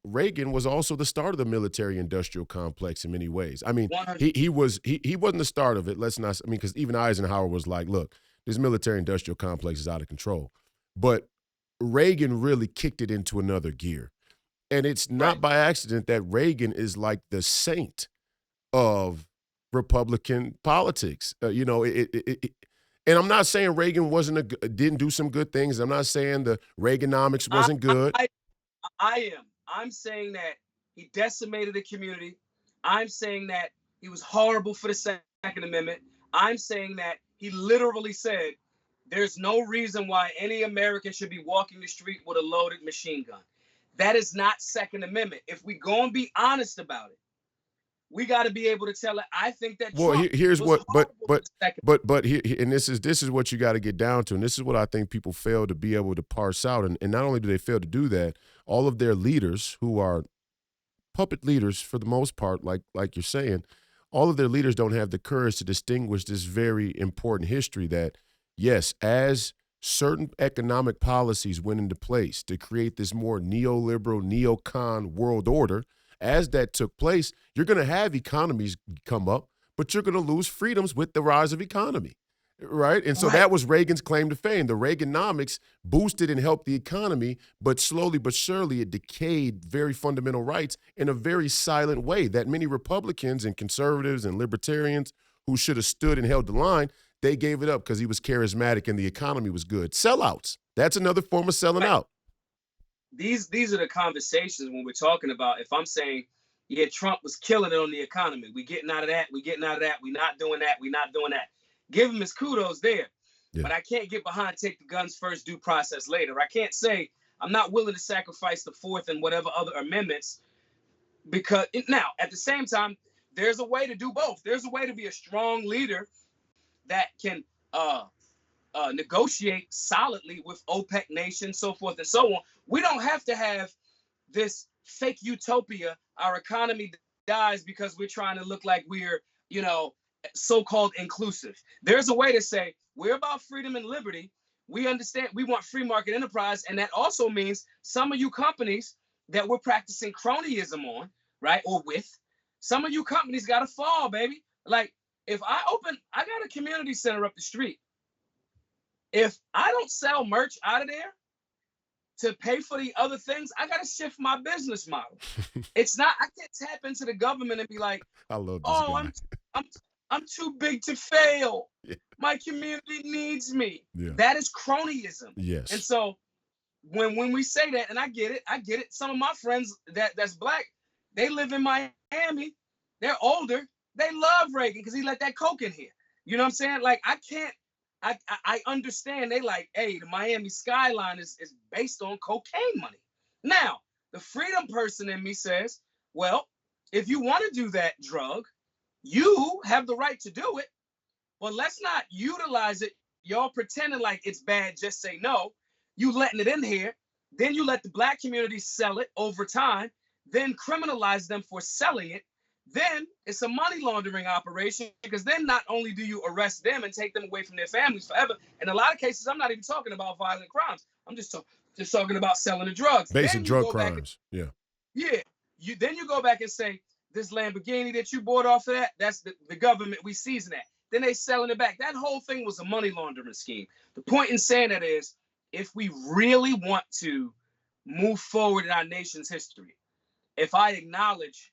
Reagan was also the start of the military-industrial complex in many ways. I mean, 100. he wasn't the start of it. Let's not. I mean, because even Eisenhower was like, "Look, this military-industrial complex is out of control," but Reagan really kicked it into another gear. And it's Right. not by accident that Reagan is like the saint of Republican politics. And I'm not saying Reagan didn't do some good things. I'm not saying the Reaganomics I, wasn't good. I, I am. I'm saying that he decimated the community. I'm saying that he was horrible for the Second Amendment. I'm saying that he literally said there's no reason why any American should be walking the street with a loaded machine gun. That is not Second Amendment. If we go and be honest about it, we got to be able to tell it. I think that Well, Trump here's was what, horrible for the Second. and this is what you got to get down to, and this is what I think people fail to be able to parse out, and not only do they fail to do that, all of their leaders who are puppet leaders for the most part, like you're saying, all of their leaders don't have the courage to distinguish this very important history that, yes, as certain economic policies went into place to create this more neoliberal, neocon world order, as that took place, you're going to have economies come up, but you're going to lose freedoms with the rise of economy. Right. And so Right. that was Reagan's claim to fame. The Reaganomics boosted and helped the economy, but slowly but surely it decayed very fundamental rights in a very silent way that many Republicans and conservatives and libertarians who should have stood and held the line, they gave it up because he was charismatic and the economy was good. Sellouts. That's another form of selling Right. out. These are the conversations when we're talking about, if I'm saying, yeah, Trump was killing it on the economy. We getting out of that. We getting out of that. We not doing that. We not doing that. Give him his kudos there. Yeah. But I can't get behind take the guns first, due process later. I can't say I'm not willing to sacrifice the Fourth and whatever other amendments because now at the same time, there's a way to do both. There's a way to be a strong leader that can negotiate solidly with OPEC nations, so forth and so on. We don't have to have this fake utopia. Our economy dies because we're trying to look like we're, so-called inclusive. There's a way to say we're about freedom and liberty. We understand we want free market enterprise, and that also means some of you companies that we're practicing cronyism on, right, or with, some of you companies got to fall, baby. Like if I got a community center up the street. If I don't sell merch out of there to pay for the other things, I got to shift my business model. It's not, I can't tap into the government and be like, I love this oh, guy. I'm too big to fail. Yeah. My community needs me. Yeah. That is cronyism. Yes. And so when we say that, and I get it. Some of my friends that's black, they live in Miami. They're older. They love Reagan because he let that coke in here. You know what I'm saying? Like I understand they like, hey, the Miami skyline is based on cocaine money. Now, the freedom person in me says, well, if you want to do that drug, you have the right to do it, but let's not utilize it. Y'all pretending like it's bad, just say no. You letting it in here, then you let the black community sell it over time, then criminalize them for selling it. Then it's a money laundering operation because then not only do you arrest them and take them away from their families forever, in a lot of cases, I'm not even talking about violent crimes. I'm just talking about selling the drugs. Basic drug crimes. Yeah. Then you go back and say, this Lamborghini that you bought off of that's the government, we seizing that. Then they selling it back. That whole thing was a money laundering scheme. The point in saying that is, if we really want to move forward in our nation's history, if I acknowledge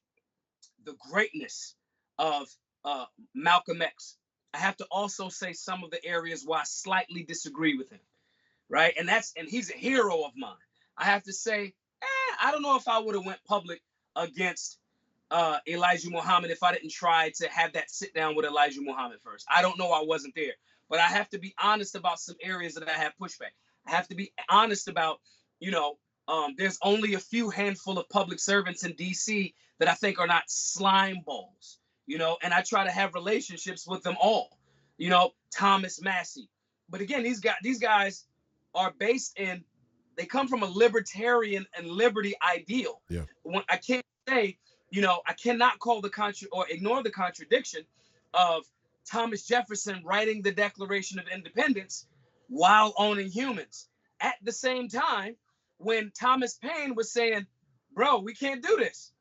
the greatness of Malcolm X, I have to also say some of the areas where I slightly disagree with him, right? And he's a hero of mine. I have to say, I don't know if I would have went public against Elijah Muhammad if I didn't try to have that sit down with Elijah Muhammad first. I don't know, I wasn't there, but I have to be honest about some areas that I have pushback. I have to be honest about, there's only a few handful of public servants in DC that I think are not slime balls, and I try to have relationships with them all, Thomas Massey. But again, these guys are they come from a libertarian and liberty ideal. Yeah. I can't say, I cannot call or ignore the contradiction of Thomas Jefferson writing the Declaration of Independence while owning humans. At the same time, when Thomas Paine was saying, bro, we can't do this.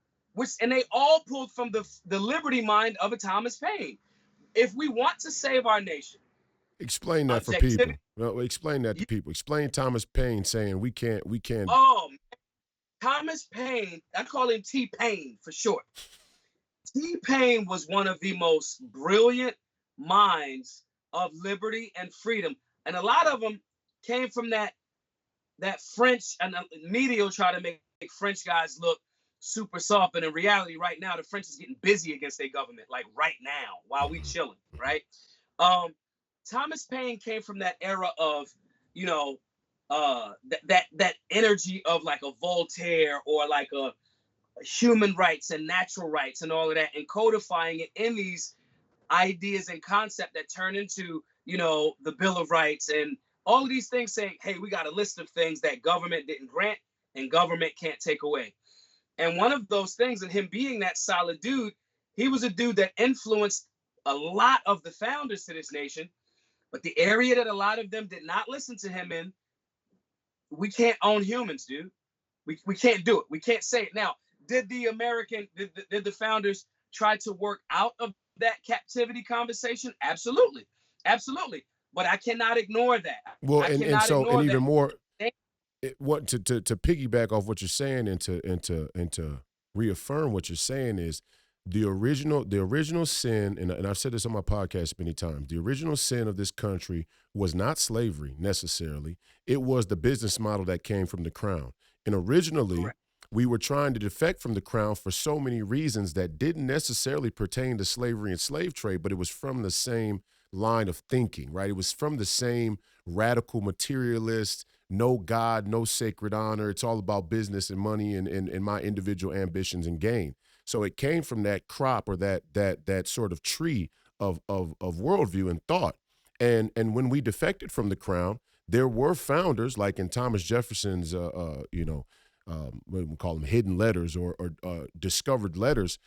And they all pulled from the liberty mind of a Thomas Paine. If we want to save our nation, Explain that for objectivity. people. Well, explain that to people. Explain Thomas Paine saying we can't. Oh, Thomas Paine, I call him T Paine for short. T Paine was one of the most brilliant minds of liberty and freedom, and a lot of them came from that French, and the media will try to make French guys look super soft, but in reality, right now, the French is getting busy against their government, like right now, while we chilling, right? Thomas Paine came from that era of, you know, that energy of like a Voltaire or like a human rights and natural rights and all of that, and codifying it in these ideas and concept that turn into, the Bill of Rights and all of these things, saying, hey, we got a list of things that government didn't grant and government can't take away. And one of those things, and him being that solid dude, he was a dude that influenced a lot of the founders to this nation. But the area that a lot of them did not listen to him in, we can't own humans, dude. We can't do it. We can't say it. Now, did the founders try to work out of that captivity conversation? Absolutely. Absolutely. But I cannot ignore that. Well, I and cannot so and ignore even that. more, what to piggyback off what you're saying and to reaffirm what you're saying is the original sin, and I've said this on my podcast many times. The original sin of this country was not slavery necessarily. It was the business model that came from the crown. And originally, Correct. we were trying to defect from the crown for so many reasons that didn't necessarily pertain to slavery and slave trade, but it was from the same line of thinking, right? It was from the same radical materialist, no God, no sacred honor. It's all about business and money and my individual ambitions and gain. So it came from that crop or that sort of tree of worldview and thought. And when we defected from the crown, there were founders like in Thomas Jefferson's, what do we call them, hidden letters or discovered letters.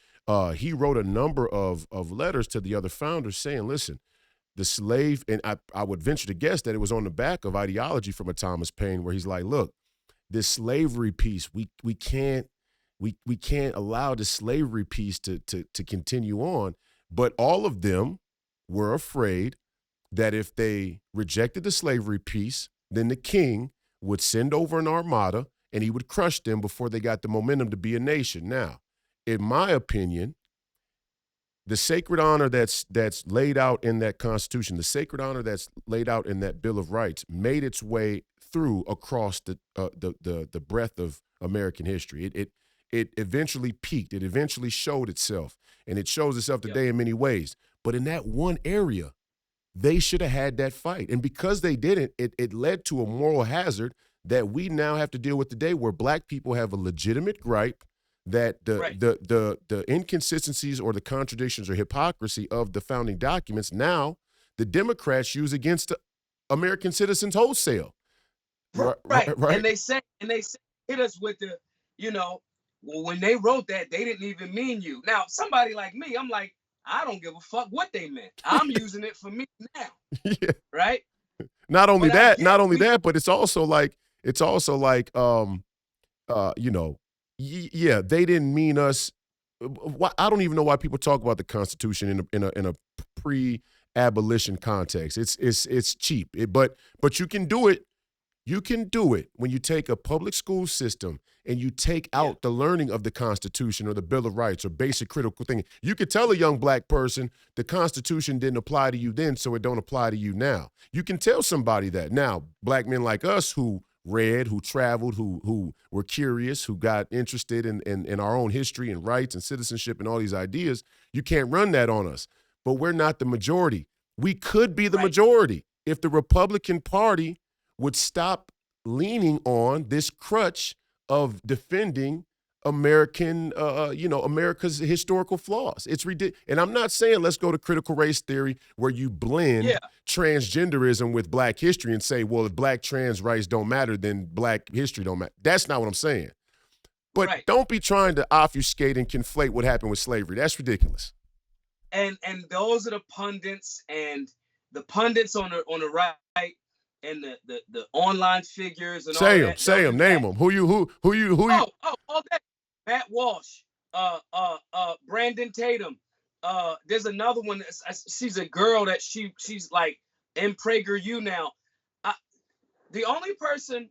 He wrote a number of letters to the other founders saying, listen, the slave, and I would venture to guess that it was on the back of ideology from a Thomas Paine where he's like, look, this slavery piece, we can't allow the slavery piece to continue on. But all of them were afraid that if they rejected the slavery piece, then the king would send over an armada and he would crush them before they got the momentum to be a nation. Now, in my opinion, the sacred honor that's laid out in that Constitution, the sacred honor that's laid out in that Bill of Rights, made its way through across the breadth of American history. It eventually peaked. It eventually showed itself, and it shows itself today in many ways. But in that one area, they should have had that fight, and because they didn't, it led to a moral hazard that we now have to deal with today, where Black people have a legitimate gripe that the inconsistencies or the contradictions or hypocrisy of the founding documents now the Democrats use against the American citizens wholesale. Right. And they say hit us with the, well, when they wrote that, they didn't even mean you. Now, somebody like me, I'm like, I don't give a fuck what they meant. I'm using it for me now. Yeah. Right. Not only that, but it's also like, yeah, they didn't mean us. I don't even know why people talk about the Constitution in a pre-abolition context. It's cheap. But you can do it. You can do it when you take a public school system and you take out the learning of the Constitution or the Bill of Rights or basic critical thinking. You could tell a young Black person the Constitution didn't apply to you then, so it don't apply to you now. You can tell somebody that. Now, Black men like us who read, who traveled, who were curious, who got interested in our own history and rights and citizenship and all these ideas, you can't run that on us. But we're not the majority. We could be the majority if the Republican Party would stop leaning on this crutch of defending America's historical flaws. It's ridiculous. And I'm not saying let's go to critical race theory where you blend transgenderism with Black history and say, well, if Black trans rights don't matter, then Black history don't matter. That's not what I'm saying. But don't be trying to obfuscate and conflate what happened with slavery. That's ridiculous. And those are the pundits, and the pundits on the right and the online figures and say them, name them. Who you? Oh, all day. Matt Walsh, Brandon Tatum. There's another one. She's a girl that she's like in Prager U now. I, the only person,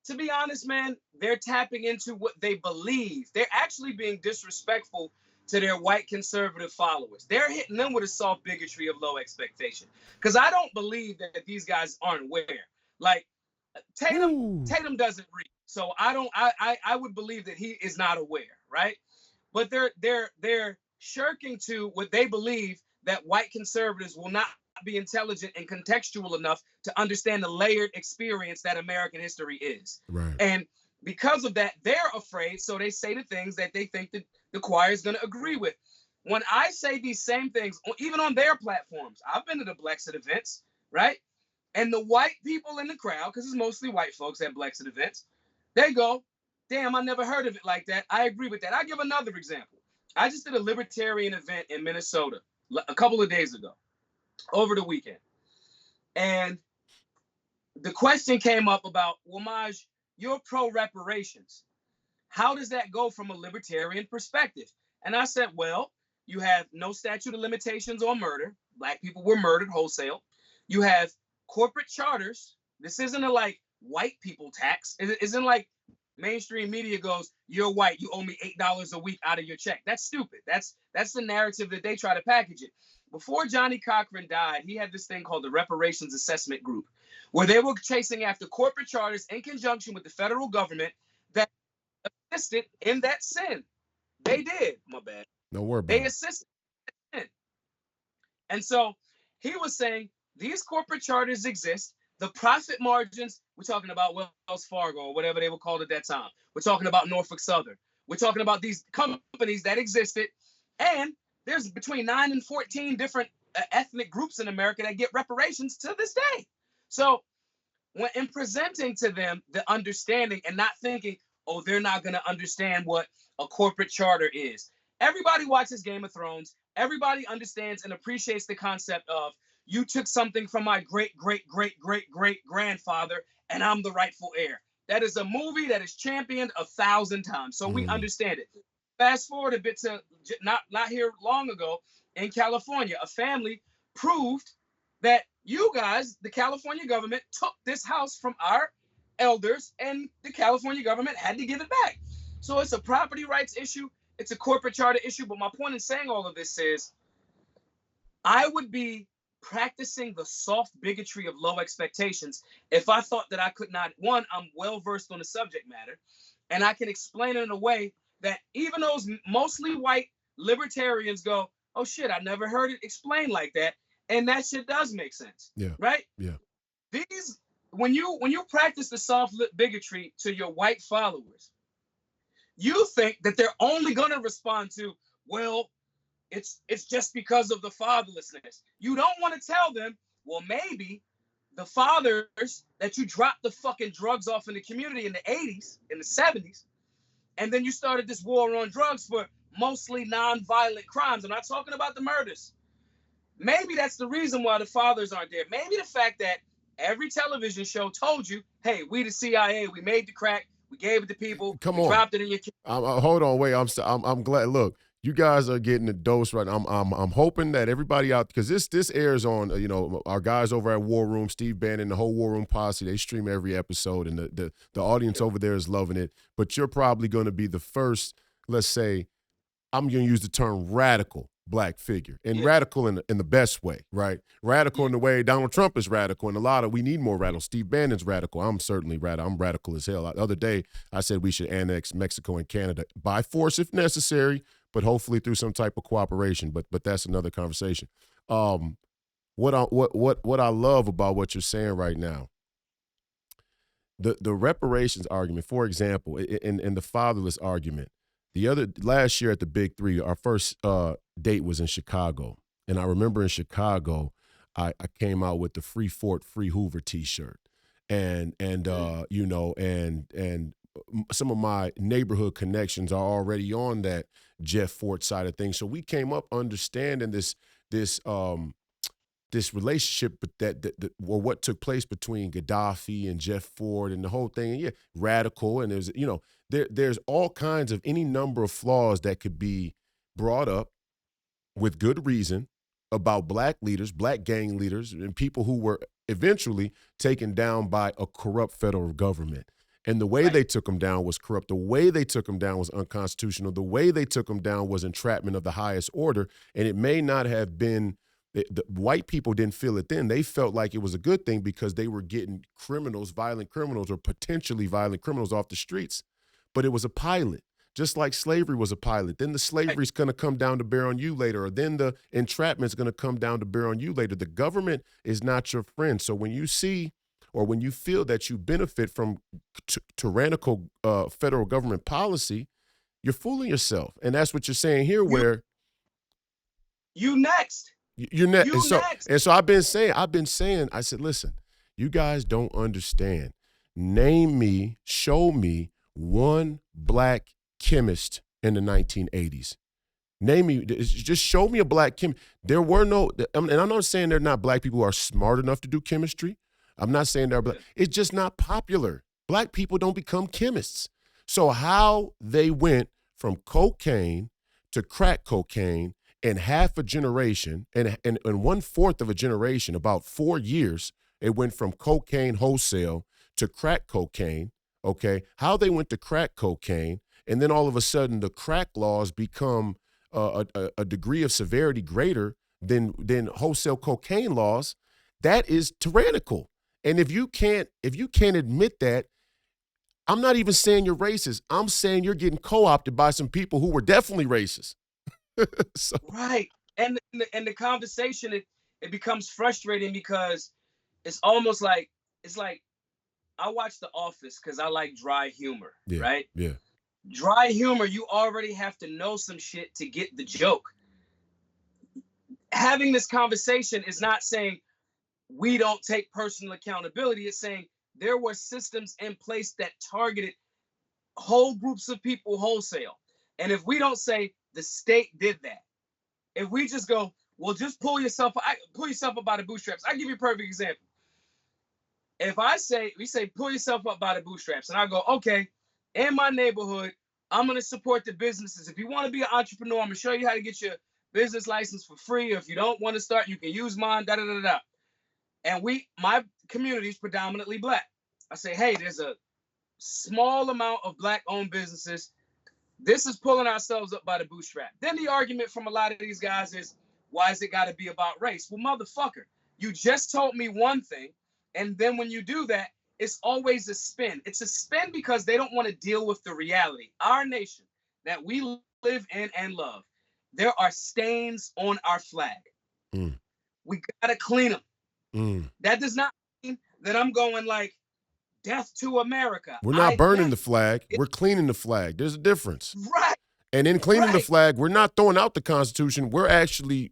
to be honest, man, they're tapping into what they believe. They're actually being disrespectful to their white conservative followers. They're hitting them with a soft bigotry of low expectation. Because I don't believe that these guys aren't aware. Like Tatum doesn't read, so I don't. I would believe that he is not aware, right? But they're shirking to what they believe, that white conservatives will not be intelligent and contextual enough to understand the layered experience that American history is. Right. And because of that, they're afraid, so they say the things that they think that the choir is going to agree with. When I say these same things, even on their platforms, I've been to the Blexit events, right? And the white people in the crowd, because it's mostly white folks at Blexit events, they go, damn, I never heard of it like that. I agree with that. I'll give another example. I just did a libertarian event in Minnesota a couple of days ago, over the weekend. And the question came up about, well, Maj, you're pro reparations. How does that go from a libertarian perspective? And I said, well, you have no statute of limitations on murder. Black people were murdered wholesale. You have corporate charters. This isn't a like white people tax. It isn't like mainstream media goes, you're white, you owe me $8 a week out of your check. That's stupid. That's the narrative that they try to package it. Before Johnny Cochran died, he had this thing called the Reparations Assessment Group, where they were chasing after corporate charters in conjunction with the federal government that assisted in that sin. They did. My bad. No worry about They it. assisted in. And so he was saying these corporate charters exist. The profit margins, we're talking about Wells Fargo or whatever they were called at that time. We're talking about Norfolk Southern. We're talking about these companies that existed. And there's between 9 and 14 different ethnic groups in America that get reparations to this day. So when in presenting to them the understanding and not thinking, oh, they're not going to understand what a corporate charter is. Everybody watches Game of Thrones. Everybody understands and appreciates the concept of, you took something from my great, great, great, great, great grandfather, and I'm the rightful heir. That is a movie that is championed 1,000 times, so we understand it. Fast forward a bit to not here long ago in California, a family proved that you guys, the California government, took this house from our elders, and the California government had to give it back. So it's a property rights issue. It's a corporate charter issue. But my point in saying all of this is, I would be practicing the soft bigotry of low expectations if I thought that I could not. One, I'm well versed on the subject matter, and I can explain it in a way that even those mostly white libertarians go, oh shit, I never heard it explained like that. And that shit does make sense. Yeah. Right? Yeah. These, when you practice the soft bigotry to your white followers, you think that they're only gonna respond to, well, it's just because of the fatherlessness. You don't want to tell them, well, maybe the fathers that you dropped the fucking drugs off in the community in the 80s, in the 70s, and then you started this war on drugs for mostly non-violent crimes. I'm not talking about the murders. Maybe that's the reason why the fathers aren't there. Maybe the fact that every television show told you, hey, we the CIA, we made the crack, we gave it to people, Come we on. dropped it in your. Hold on, wait. I'm glad. Look, you guys are getting the dose right. I'm hoping that everybody out, because this airs on our guys over at War Room, Steve Bannon, the whole War Room posse. They stream every episode, and the audience over there is loving it. But you're probably going to be the first. Let's say, I'm going to use the term radical black figure, and radical in the best way, right? Radical in the way Donald Trump is radical, and we need more radical. Steve Bannon's radical. I'm certainly radical. I'm radical as hell. The other day, I said we should annex Mexico and Canada by force if necessary, but hopefully through some type of cooperation. But that's another conversation. What I love about what you're saying right now, the reparations argument, for example, in the fatherless argument. Last year at the Big Three, our first date was in Chicago. And I remember in Chicago, I came out with the Free Fort, Free Hoover t-shirt. And some of my neighborhood connections are already on that Jeff Fort side of things. So we came up understanding this this relationship, but or what took place between Gaddafi and Jeff Ford and the whole thing. And yeah, radical, and there's all kinds of any number of flaws that could be brought up with good reason about black leaders, black gang leaders, and people who were eventually taken down by a corrupt federal government. And the way Right. they took them down was corrupt. The way they took them down was unconstitutional. The way they took them down was entrapment of the highest order. And it may not have been, the white people didn't feel it then. They felt like it was a good thing because they were getting criminals, violent criminals, or potentially violent criminals off the streets. But it was a pilot. Just like slavery was a pilot. Then the slavery's going to come down to bear on you later, or then the entrapment's going to come down to bear on you later. The government is not your friend. So when you see or when you feel that you benefit from tyrannical federal government policy, you're fooling yourself. And that's what you're saying here, where you next. you're next. You next. And so I've been saying, I said, listen, you guys don't understand. Name me, show me one black chemist in the 1980s. Name me, just show me a black chemist. There were no, and I'm not saying they're not black people who are smart enough to do chemistry. I'm not saying they're black. It's just not popular. Black people don't become chemists. So how they went from cocaine to crack cocaine in half a generation, and 1/4 of a generation, about 4 years, it went from cocaine wholesale to crack cocaine, okay? How they went to crack cocaine, and then all of a sudden the crack laws become a degree of severity greater than wholesale cocaine laws. That is tyrannical. And if you can't admit that, I'm not even saying you're racist. I'm saying you're getting co-opted by some people who were definitely racist. So. Right. And the conversation, it becomes frustrating because it's almost like, it's like, I watch The Office because I like dry humor, Yeah, right? yeah. Dry humor, you already have to know some shit to get the joke. Having this conversation is not saying we don't take personal accountability. It's saying there were systems in place that targeted whole groups of people wholesale. And if we don't say the state did that, if we just go, well, just pull yourself up by the bootstraps. I'll give you a perfect example. If we say pull yourself up by the bootstraps, and I go, okay, in my neighborhood, I'm gonna support the businesses. If you want to be an entrepreneur, I'm gonna show you how to get your business license for free. Or if you don't want to start, you can use mine. Da da da da. And my community is predominantly black. I say, hey, there's a small amount of black-owned businesses. This is pulling ourselves up by the bootstrap. Then the argument from a lot of these guys is, why has it got to be about race? Well, motherfucker, you just told me one thing, and then when you do that, it's always a spin. It's a spin because they don't want to deal with the reality. Our nation that we live in and love, there are stains on our flag. Mm. We got to clean them. Mm. That does not mean that I'm going like, death to America. We're not burning the flag. We're cleaning the flag. There's a difference. Right. And in cleaning the flag, we're not throwing out the Constitution. We're actually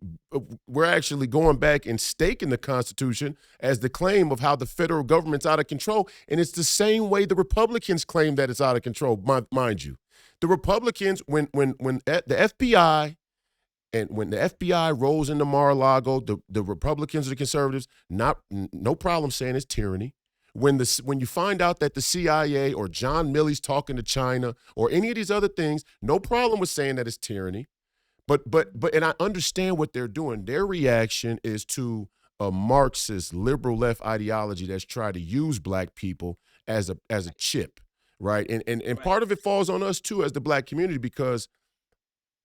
going back and staking the Constitution as the claim of how the federal government's out of control. And it's the same way the Republicans claim that it's out of control, mind you. The Republicans, when the FBI and when the FBI rolls into Mar-a-Lago, the Republicans or the conservatives, no problem saying it's tyranny. When you find out that the CIA or John Milley's talking to China or any of these other things, no problem with saying that it's tyranny. But and I understand what they're doing. Their reaction is to a Marxist liberal left ideology that's tried to use black people as a chip, right? And part of it falls on us too as the black community because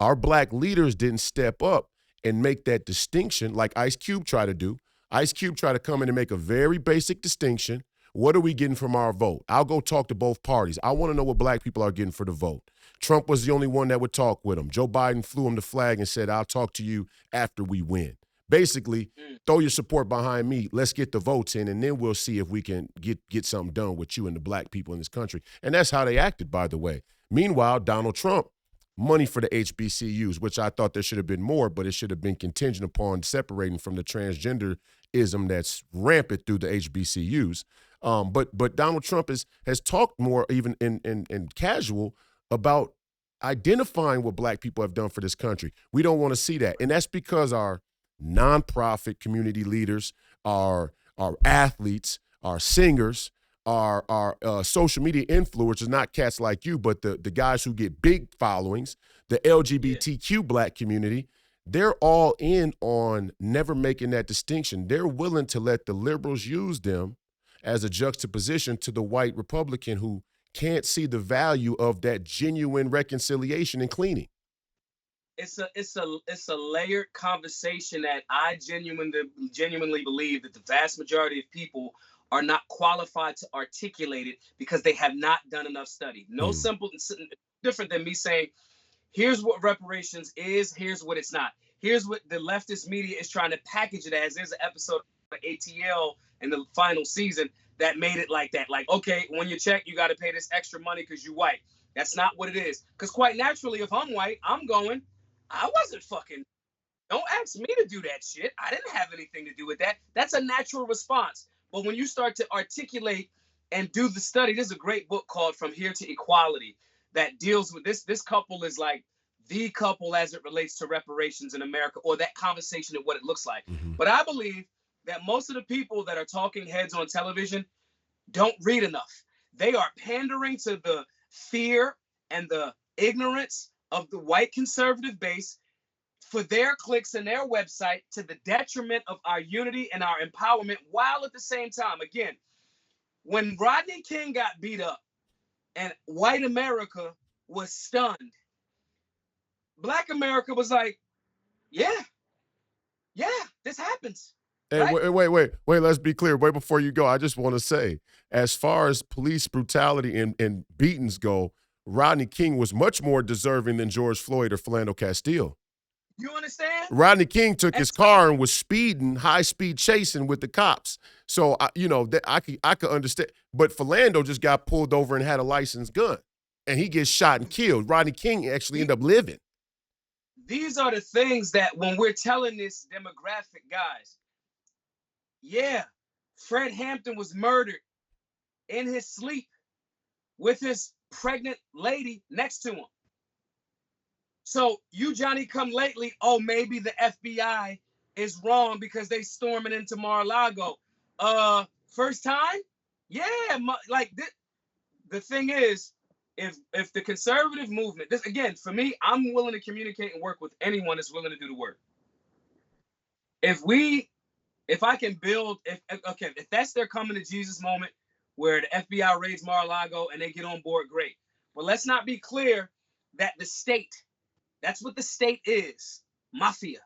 our black leaders didn't step up and make that distinction like Ice Cube tried to do. Ice Cube tried to come in and make a very basic distinction. What are we getting from our vote? I'll go talk to both parties. I want to know what black people are getting for the vote. Trump was the only one that would talk with him. Joe Biden flew him the flag and said, I'll talk to you after we win. Basically, throw your support behind me. Let's get the votes in, and then we'll see if we can get something done with you and the black people in this country. And that's how they acted, by the way. Meanwhile, Donald Trump, money for the HBCUs, which I thought there should have been more, but it should have been contingent upon separating from the transgenderism that's rampant through the HBCUs. But Donald Trump has talked more, even in casual, about identifying what black people have done for this country. We don't want to see that. And that's because our nonprofit community leaders, our athletes, our singers, our social media influencers, not cats like you, but the guys who get big followings, the Yeah. LGBTQ black community, they're all in on never making that distinction. They're willing to let the liberals use them as a juxtaposition to the white Republican who can't see the value of that genuine reconciliation and cleaning. It's a layered conversation that I genuinely believe that the vast majority of people are not qualified to articulate it because they have not done enough study. No Mm. simple different than me saying, here's what reparations is, here's what it's not. Here's what the leftist media is trying to package it as. There's an episode of ATL in the final season that made it like that. Like, okay, when you check, you got to pay this extra money because you're white. That's not what it is. Because quite naturally, if I'm white, I'm going, I wasn't fucking. Don't ask me to do that shit. I didn't have anything to do with that. That's a natural response. But when you start to articulate and do the study, there's a great book called From Here to Equality that deals with this. This couple is like the couple as it relates to reparations in America, or that conversation and what it looks like. Mm-hmm. But I believe that most of the people that are talking heads on television don't read enough. They are pandering to the fear and the ignorance of the white conservative base for their clicks and their website, to the detriment of our unity and our empowerment, while at the same time, again, when Rodney King got beat up and white America was stunned, black America was like, yeah, this happens. And Right? wait, let's be clear. Wait, before you go, I just want to say, as far as police brutality and beatings go, Rodney King was much more deserving than George Floyd or Philando Castile. You understand? Rodney King took And his car and was speeding, high speed chasing with the cops. So I could understand. But Philando just got pulled over and had a licensed gun, and he gets shot and killed. Rodney King actually ended up living. these are the things that when we're telling this demographic, guys, yeah, Fred Hampton was murdered in his sleep with his pregnant lady next to him. So you, Johnny come lately, oh, maybe the FBI is wrong because they storming into Mar-a-Lago. First time? Yeah, like the thing is, if the conservative movement, this again, for me, I'm willing to communicate and work with anyone that's willing to do the work. If I can build, if that's their coming to Jesus moment where the FBI raids Mar-a-Lago and they get on board, great. But let's not be clear that the state, that's what the state is, mafia.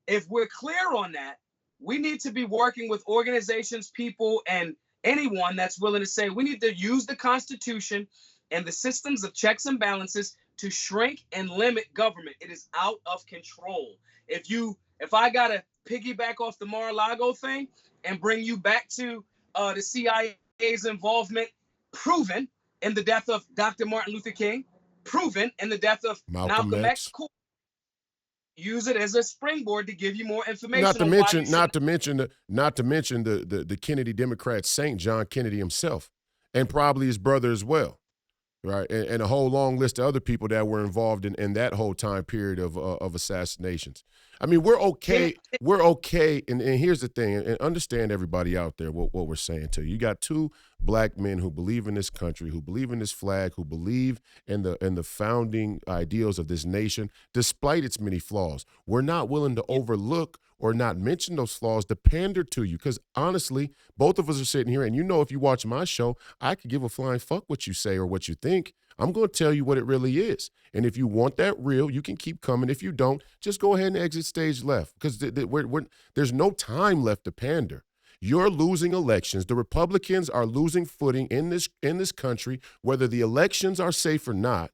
If we're clear on that, we need to be working with organizations, people, and anyone that's willing to say we need to use the Constitution and the systems of checks and balances to shrink and limit government. It is out of control. If I gotta piggyback off the Mar-a-Lago thing and bring you back to the CIA's involvement, proven in the death of Dr. Martin Luther King, proven in the death of Malcolm X. Cool. Use it as a springboard to give you more information. Not to mention the Kennedy Democrat saint, John Kennedy himself, and probably his brother as well, right? And a whole long list of other people that were involved in that whole time period of assassinations. I mean, we're okay. We're okay. And here's the thing, and understand everybody out there what we're saying to you. You got two black men who believe in this country, who believe in this flag, who believe in the founding ideals of this nation, despite its many flaws. We're not willing to overlook or not mention those flaws to pander to you. Because honestly, both of us are sitting here, and if you watch my show, I could give a flying fuck what you say or what you think. I'm going to tell you what it really is. And if you want that real, you can keep coming. If you don't, just go ahead and exit stage left, because there's no time left to pander. You're losing elections. The Republicans are losing footing in this country, whether the elections are safe or not.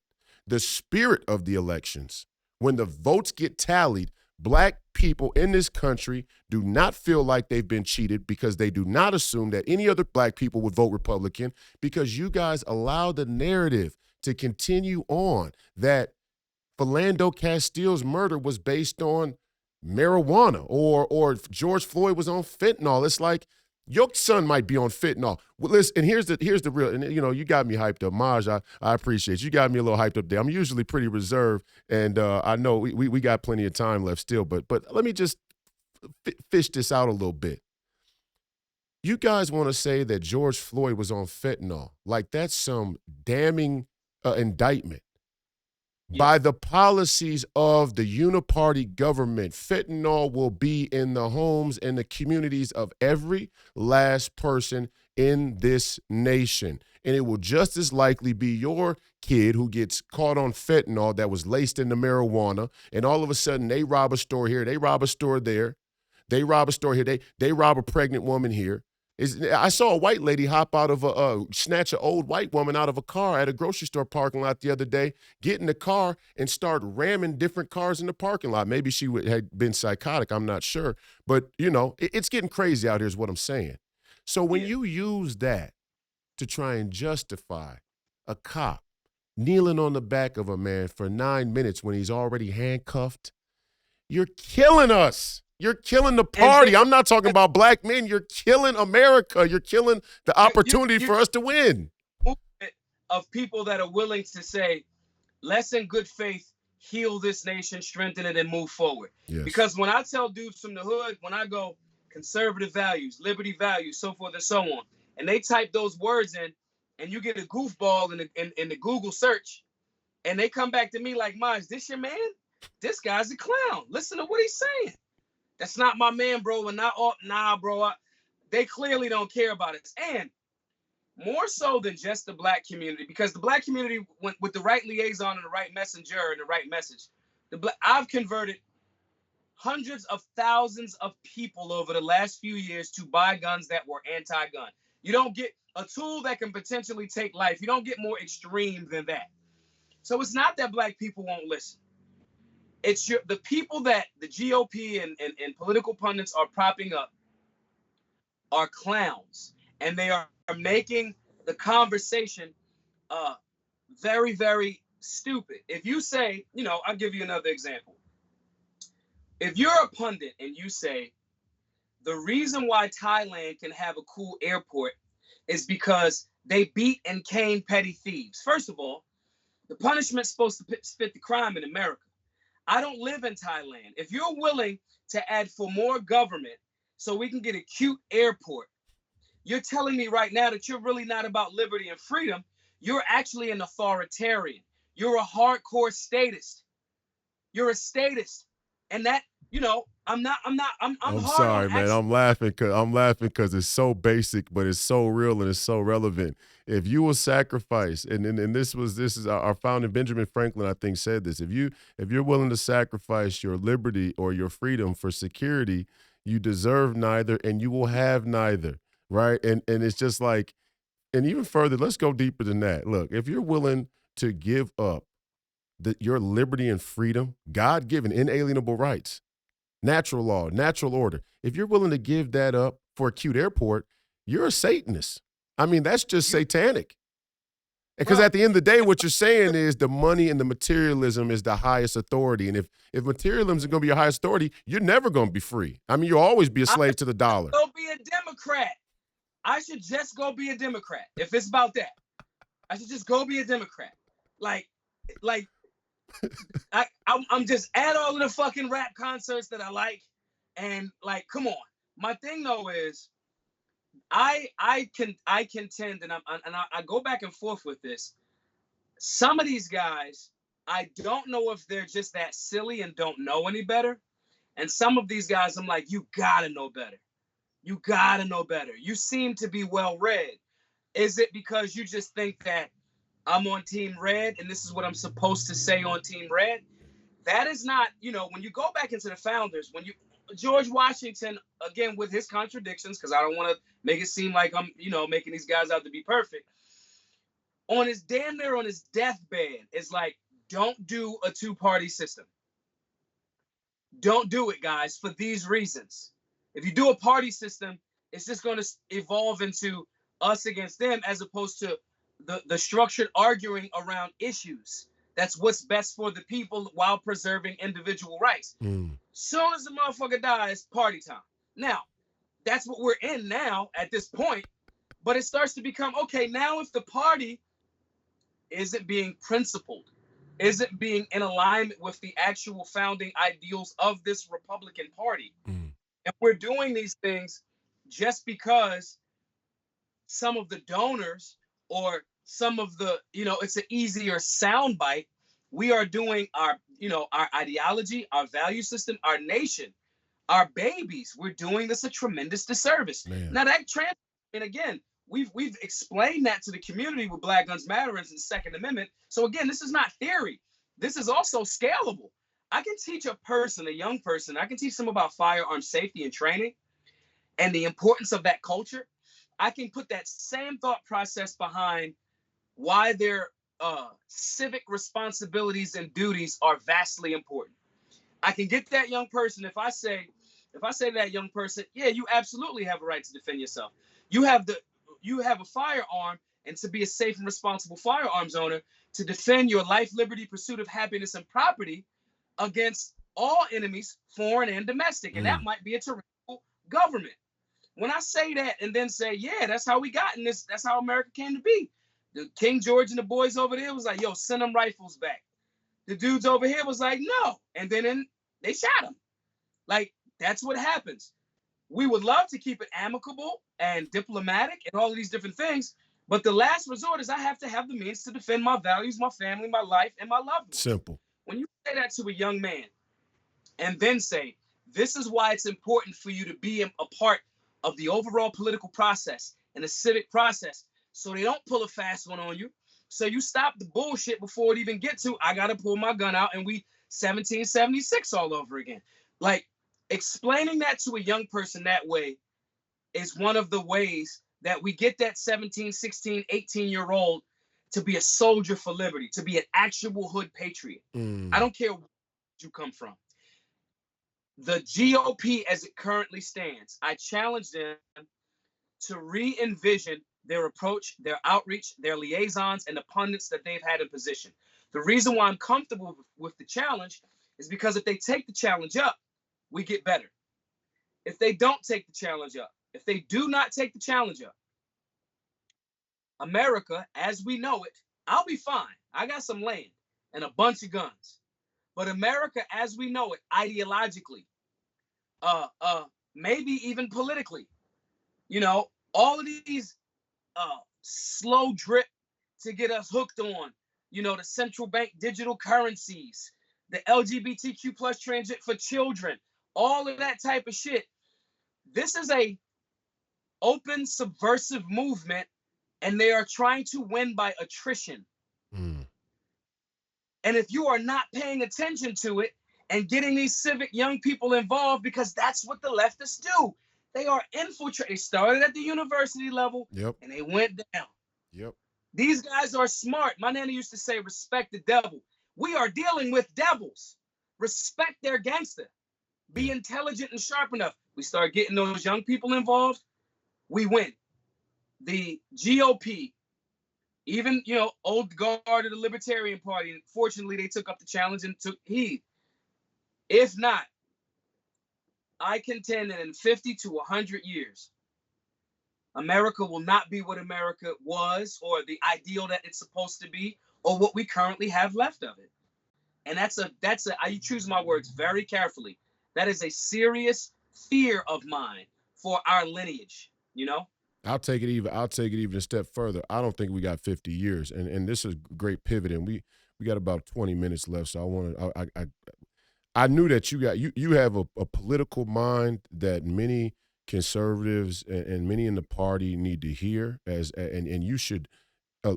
The spirit of the elections, when the votes get tallied, black people in this country do not feel like they've been cheated, because they do not assume that any other black people would vote Republican, because you guys allow the narrative to continue on that Philando Castile's murder was based on marijuana or George Floyd was on fentanyl. It's like, Your son might be on fentanyl. Well, listen, and here's the real, and you got me hyped up. Maj, I appreciate you. You got me a little hyped up there. I'm usually pretty reserved, and I know we got plenty of time left still, but let me just fish this out a little bit. You guys want to say that George Floyd was on fentanyl. Like that's some damning indictment. Yeah. By the policies of the uniparty government, fentanyl will be in the homes and the communities of every last person in this nation. And it will just as likely be your kid who gets caught on fentanyl that was laced into marijuana, and all of a sudden they rob a store here, they rob a store there, they rob a store here, they rob a pregnant woman here. I saw a white lady hop out of snatch an old white woman out of a car at a grocery store parking lot the other day, get in the car and start ramming different cars in the parking lot. Maybe she had been psychotic, I'm not sure. But, it's getting crazy out here is what I'm saying. So when you use that to try and justify a cop kneeling on the back of a man for 9 minutes when he's already handcuffed, you're killing us. You're killing the party. I'm not talking about black men. You're killing America. You're killing the opportunity for us to win. Of people that are willing to say, let's in good faith heal this nation, strengthen it, and move forward. Yes. Because when I tell dudes from the hood, when I go conservative values, liberty values, so forth and so on, and they type those words in, and you get a goofball in the Google search, and they come back to me like, Maj, this your man? This guy's a clown. Listen to what he's saying. That's not my man, bro. And nah, bro. They clearly don't care about us. And more so than just the black community, because the black community, with the right liaison and the right messenger and the right message, I've converted hundreds of thousands of people over the last few years to buy guns that were anti-gun. You don't get a tool that can potentially take life. You don't get more extreme than that. So it's not that black people won't listen. It's the people that the GOP and political pundits are propping up are clowns, and they are making the conversation very, very stupid. If you say, I'll give you another example. If you're a pundit and you say the reason why Thailand can have a cool airport is because they beat and cane petty thieves. First of all, the punishment's supposed to fit the crime in America. I don't live in Thailand. If you're willing to add for more government so we can get a cute airport, you're telling me right now that you're really not about liberty and freedom. You're actually an authoritarian. You're a hardcore statist. You're a statist. And that, I'm sorry, man. I'm laughing because it's so basic, but it's so real and it's so relevant. If you will sacrifice, and this is our founding Benjamin Franklin, I think, said this. If you're willing to sacrifice your liberty or your freedom for security, you deserve neither, and you will have neither, right? And it's just like, and even further, let's go deeper than that. Look, if you're willing to give up your liberty and freedom, God-given, inalienable rights, natural law, natural order. If you're willing to give that up for a cute airport, you're a Satanist. I mean, that's just satanic. Because at the end of the day, what you're saying is the money and the materialism is the highest authority. And if materialism is going to be your highest authority, you're never going to be free. I mean, you'll always be a slave to the dollar. Go be a Democrat. I should just go be a Democrat. If it's about that, I should just go be a Democrat. I'm just at all of the fucking rap concerts that I like, and come on. My thing though is, I contend, and I go back and forth with this. Some of these guys, I don't know if they're just that silly and don't know any better, and some of these guys, I'm like, you gotta know better. You gotta know better. You seem to be well read. Is it because you just think that I'm on Team Red, and this is what I'm supposed to say on Team Red? That is not, when you go back into the founders, George Washington, again, with his contradictions, because I don't want to make it seem like I'm, making these guys out to be perfect. On his deathbed, is like, don't do a two-party system. Don't do it, guys, for these reasons. If you do a party system, it's just going to evolve into us against them, as opposed to the structured arguing around issues. That's what's best for the people while preserving individual rights. Soon as the motherfucker dies, party time. Now, That's what we're in now at this point. But it starts to become, okay, now if the party isn't being principled, isn't being in alignment with the actual founding ideals of this Republican Party, Mm. and we're doing these things just because some of the donors or some of the, it's an easier soundbite. We are doing our ideology, our value system, our nation, our babies. We're doing this a tremendous disservice. Man. Now that trans, and again, we've explained that to the community with Black Guns Matter and the Second Amendment. So again, this is not theory. This is also scalable. I can teach a person, a young person, I can teach them about firearm safety and training and the importance of that culture. I can put that same thought process behind why their civic responsibilities and duties are vastly important. I can get that young person if I say to that young person, yeah, you absolutely have a right to defend yourself. You have a firearm, and to be a safe and responsible firearms owner, to defend your life, liberty, pursuit of happiness, and property against all enemies, foreign and domestic. And that Mm. might be a tyrannical government. When I say that and then say, yeah, that's how we got in this, that's how America came to be. The King George and the boys over there was like, yo, send them rifles back. The dudes over here was like, no. And then they shot him. Like, that's what happens. We would love to keep it amicable and diplomatic and all of these different things. But the last resort is I have to have the means to defend my values, my family, my life, and my loved ones. Simple. When you say that to a young man and then say, this is why it's important for you to be a part of the overall political process and the civic process so they don't pull a fast one on you. So you stop the bullshit before it even get to, I got to pull my gun out and we 1776 all over again. Like, explaining that to a young person that way is one of the ways that we get that 17, 16, 18-year-old to be a soldier for liberty, to be an actual hood patriot. I Mm. don't care where you come from. The GOP as it currently stands, I challenge them to re-envision their approach, their outreach, their liaisons, and the pundits that they've had in position. The reason why I'm comfortable with the challenge is because if they take the challenge up, we get better. If they don't take the challenge up, if they do not take the challenge up, America, as we know it, I'll be fine. I got some land and a bunch of guns. But America, as we know it, ideologically, uh, uh, maybe even politically, all of these slow drip to get us hooked on, the central bank digital currencies, the LGBTQ plus transit for children, all of that type of shit. This is a open subversive movement, and they are trying to win by attrition. Mm. And if you are not paying attention to it and getting these civic young people involved, because that's what the leftists do. They are infiltrating. They started at the university level Yep. and they went down. Yep. These guys are smart. My nana used to say, respect the devil. We are dealing with devils. Respect their gangster. Be Yeah. intelligent and sharp enough. We start getting those young people involved, we win. The GOP, even, old guard of the Libertarian Party, fortunately, they took up the challenge and took heed. If not, I contend that in 50 to 100 years, America will not be what America was or the ideal that it's supposed to be or what we currently have left of it. And I choose my words very carefully. That is a serious fear of mine for our lineage, I'll take it even a step further. I don't think we got 50 years. And this is a great pivot, and we got about 20 minutes left. So I knew that you have a political mind that many conservatives and many in the party need to hear and you should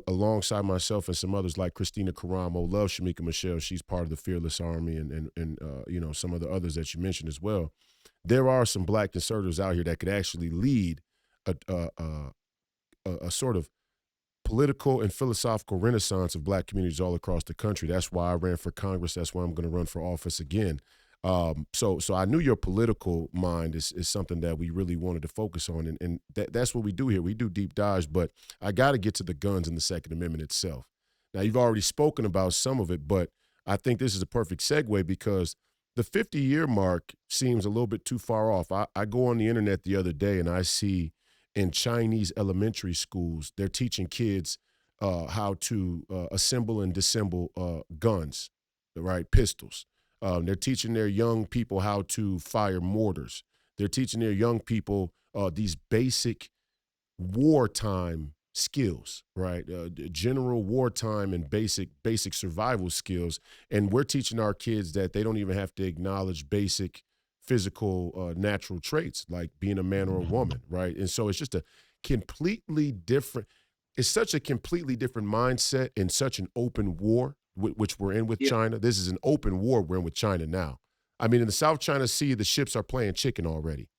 alongside myself and some others like Christina Caramo, love Shamika Michelle. She's part of the Fearless Army and some of the others that you mentioned as well. There are some black conservatives out here that could actually lead a, a, a, a sort of political and philosophical renaissance of black communities all across the country. That's why I ran for Congress. That's why I'm going to run for office again. So I knew your political mind is something that we really wanted to focus on, and that's what we do here. We do deep dives, but I got to get to the guns and the Second Amendment itself. Now, you've already spoken about some of it, but I think this is a perfect segue because the 50-year mark seems a little bit too far off. I go on the internet the other day and I see in Chinese elementary schools, they're teaching kids how to assemble and disassemble guns, right? Pistols. They're teaching their young people how to fire mortars. They're teaching their young people these basic wartime skills, right? General wartime and basic survival skills, and we're teaching our kids that they don't even have to acknowledge basic physical natural traits like being a man or a woman, right? And so it's just a completely different. It's such a completely different mindset in such an open war, which we're in with Yeah, China. This is an open war we're in with China now. I mean, in the South China Sea, the ships are playing chicken already.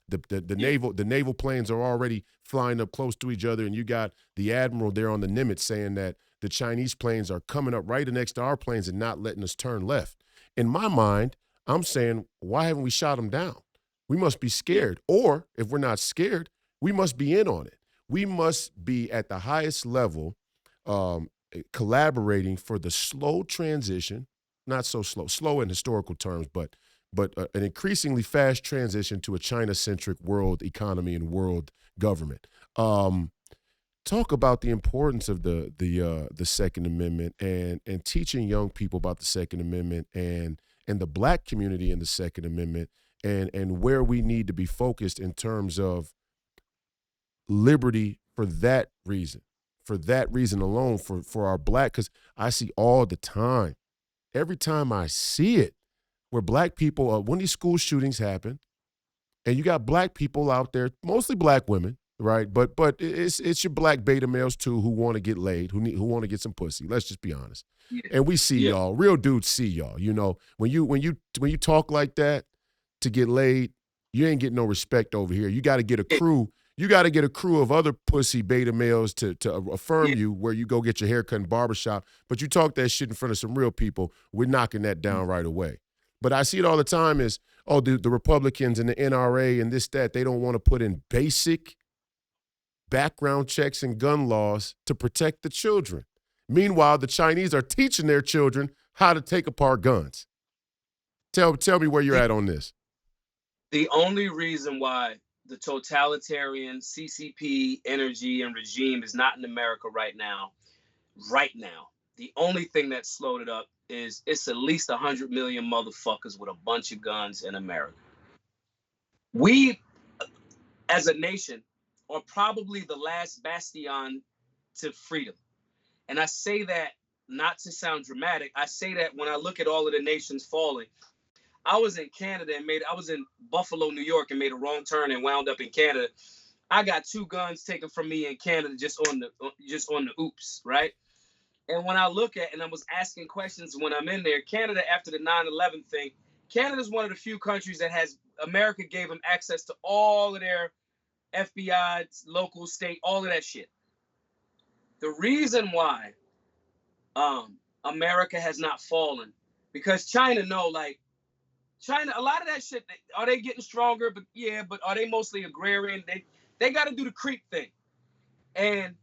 The yeah, naval planes are already flying up close to each other, and you got the admiral there on the Nimitz saying that the Chinese planes are coming up right next to our planes and not letting us turn left. In my mind, I'm saying, why haven't we shot them down? We must be yeah, scared, or if we're not scared, we must be in on it. We must be at the highest level, collaborating for the slow transition, not so slow in historical terms, but an increasingly fast transition to a China-centric world economy and world government. Um, Talk about the importance of the Second Amendment and teaching young people about the Second Amendment and the Black community in the Second Amendment and where we need to be focused in terms of liberty for that reason alone, for our Black, because I see all the time, every time I see it, where Black people, when these school shootings happen, and you got Black people out there, mostly Black women, right? But it's your Black beta males too who want to get laid, who want to get some pussy. Let's just be honest. yeah, And we see yeah, y'all, real dudes see y'all. You know, when you talk like that to get laid, you ain't getting no respect over here. You got to get a yeah, crew. You got to get a crew of other pussy beta males to affirm yeah. you where you go get your haircut in barbershop. But you talk that shit in front of some real people, we're knocking that down right away. But I see it all the time is, oh, the Republicans and the NRA and this, that, they don't want to put in basic background checks and gun laws to protect the children. Meanwhile, the Chinese are teaching their children how to take apart guns. Tell me where you're The, at on this. the only reason why the totalitarian CCP energy and regime is not in America right now, the only thing that slowed it up is it's at least 100 million motherfuckers with a bunch of guns in America. We, as a nation, are probably the last bastion to freedom. And I say that not to sound dramatic. I say that when I look at all of the nations falling. I was in Canada and I was in Buffalo, New York, and made a wrong turn and wound up in Canada. I got 2 guns taken from me in Canada just on the oops, right? And when I look at and I was asking questions when I'm in there, Canada after the 9/11 thing, Canada's one of the few countries that has America gave them access to all of their FBI, local, state, all of that shit. The reason why America has not fallen because China know like China, a lot of that shit, are they getting stronger? But yeah, but are they mostly agrarian? They got to do the creep thing, and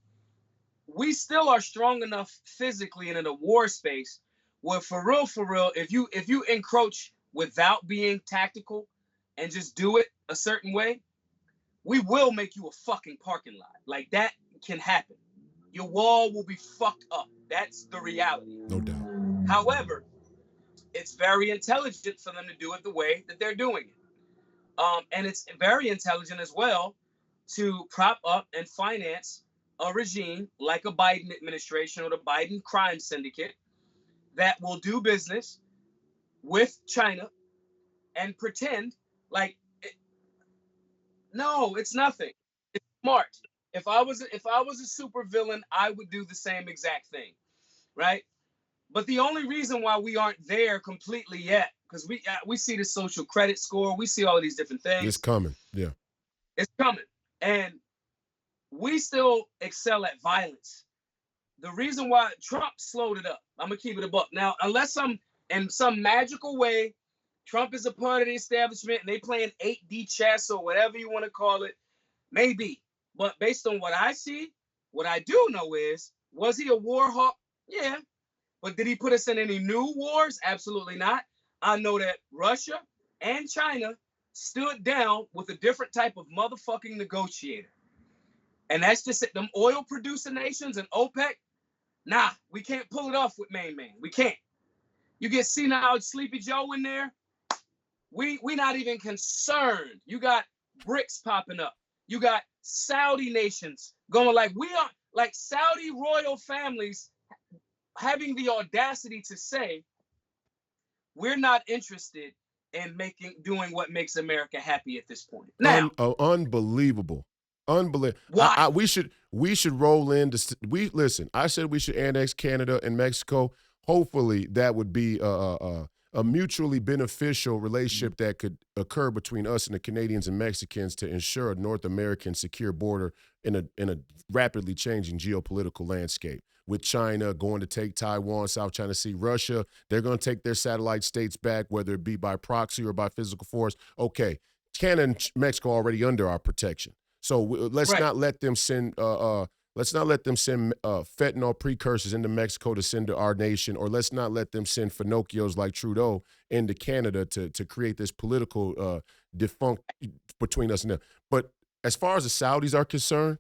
we still are strong enough physically and in a war space where for real, if you encroach without being tactical and just do it a certain way, we will make you a fucking parking lot. Like that can happen. Your wall will be fucked up. That's the reality. No doubt. However, it's very intelligent for them to do it the way that they're doing it. And it's very intelligent as well to prop up and finance a regime like a Biden administration or the Biden crime syndicate that will do business with China and pretend like no, it's nothing. It's smart. If I was a super villain, I would do the same exact thing, right? But the only reason why we aren't there completely yet, because we see the social credit score, we see all of these different It's things. coming. Yeah. It's coming, and we still excel at violence. The reason why Trump slowed it up, I'm gonna keep it a buck. Now, unless in some magical way, Trump is a part of the establishment and they playing 8D chess or whatever you want to call it, maybe. But based on what I see, what I do know is, was he a war hawk? Yeah. But did he put us in any new wars? Absolutely not. I know that Russia and China stood down with a different type of motherfucking negotiator. And that's just it. Them oil producing nations and OPEC, nah, we can't pull it off with main man. We can't. You get senile Sleepy Joe in there, we not even concerned. You got BRICS popping up. You got Saudi nations going like, we are like Saudi royal families having the audacity to say, we're not interested in doing what makes America happy at this point. Now, Unbelievable. Unbelievable. why? We should roll in. Listen. I said we should annex Canada and Mexico. Hopefully, that would be a mutually beneficial relationship that could occur between us and the Canadians and Mexicans to ensure a North American secure border in a rapidly changing geopolitical landscape. With China going to take Taiwan, South China Sea, Russia, they're going to take their satellite states back, whether it be by proxy or by physical force. Okay, Canada and Mexico are already under our protection, so let's not let them send. Let's not let them send fentanyl precursors into Mexico to send to our nation, or let's not let them send Finocchios like Trudeau into Canada to create this political defunct between us and them. But as far as the Saudis are concerned,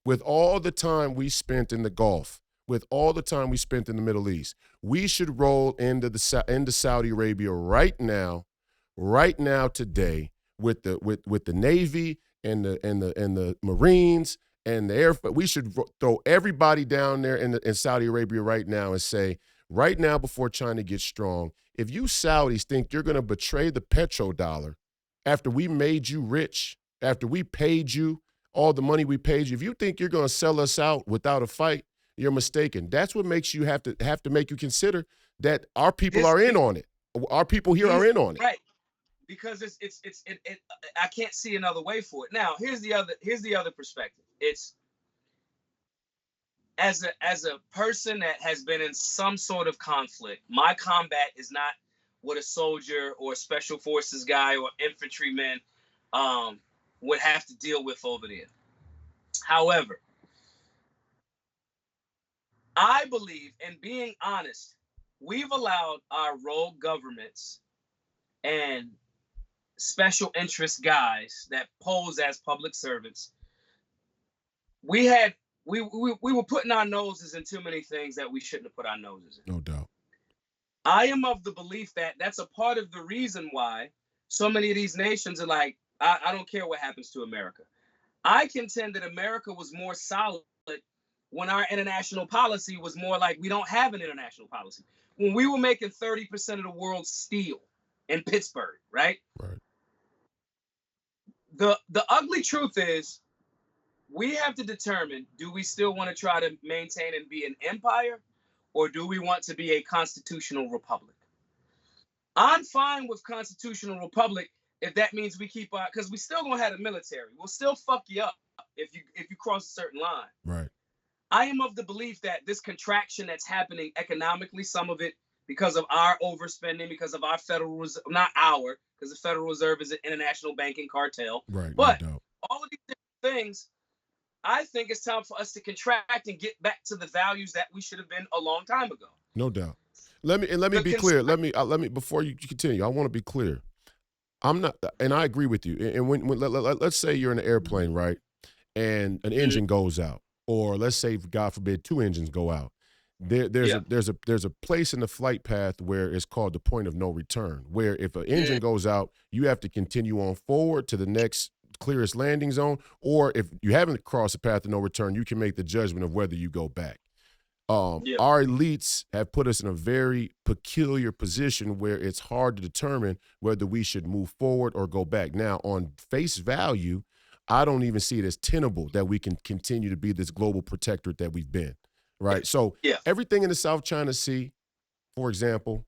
with all the time we spent in the Gulf, with all the time we spent in the Middle East, we should roll into Saudi Arabia right now today with the Navy and the Marines and the Air Force. We should throw everybody down there in Saudi Arabia right now and say, right now before China gets strong, if you Saudis think you're going to betray the petrodollar after we made you rich, after we paid you all the money we paid you, if you think you're going to sell us out without a fight, you're mistaken. That's what makes you have to make you consider that our people are in on it. Our people here are in on it. Right. Because I can't see another way for it. Now, here's the other perspective. It's as a person that has been in some sort of conflict, my combat is not what a soldier or a special forces guy or infantryman would have to deal with over there. However, I believe, in being honest, we've allowed our rogue governments and special interest guys that pose as public servants. We were putting our noses in too many things that we shouldn't have put our noses in. No doubt. I am of the belief that that's a part of the reason why so many of these nations are like, I don't care what happens to America. I contend that America was more solid when our international policy was more like, we don't have an international policy. When we were making 30% of the world's steel in Pittsburgh, right? Right. The ugly truth is, we have to determine, do we still want to try to maintain and be an empire, or do we want to be a constitutional republic? I'm fine with constitutional republic if that means we keep our, because we still gonna have a military. We'll still fuck you up if you cross a certain line. Right. I am of the belief that this contraction that's happening economically, some of it because of our overspending, because of our Federal Reserve, not our, because the Federal Reserve is an international banking cartel. Right. But no doubt. all of these different things, I think it's time for us to contract and get back to the values that we should have been a long time ago. No doubt. Let me be clear. Let me before you continue. I want to be clear. I'm not, and I agree with you. And when let's say you're in an airplane, right, and an engine goes out, or let's say, God forbid, two engines go out. There's a place in the flight path where it's called the point of no return, where if an engine goes out, you have to continue on forward to the next clearest landing zone, or if you haven't crossed the path of no return, you can make the judgment of whether you go back. Our elites have put us in a very peculiar position where it's hard to determine whether we should move forward or go back. Now, on face value, I don't even see it as tenable that we can continue to be this global protectorate that we've been, right? So everything in the South China Sea, for example,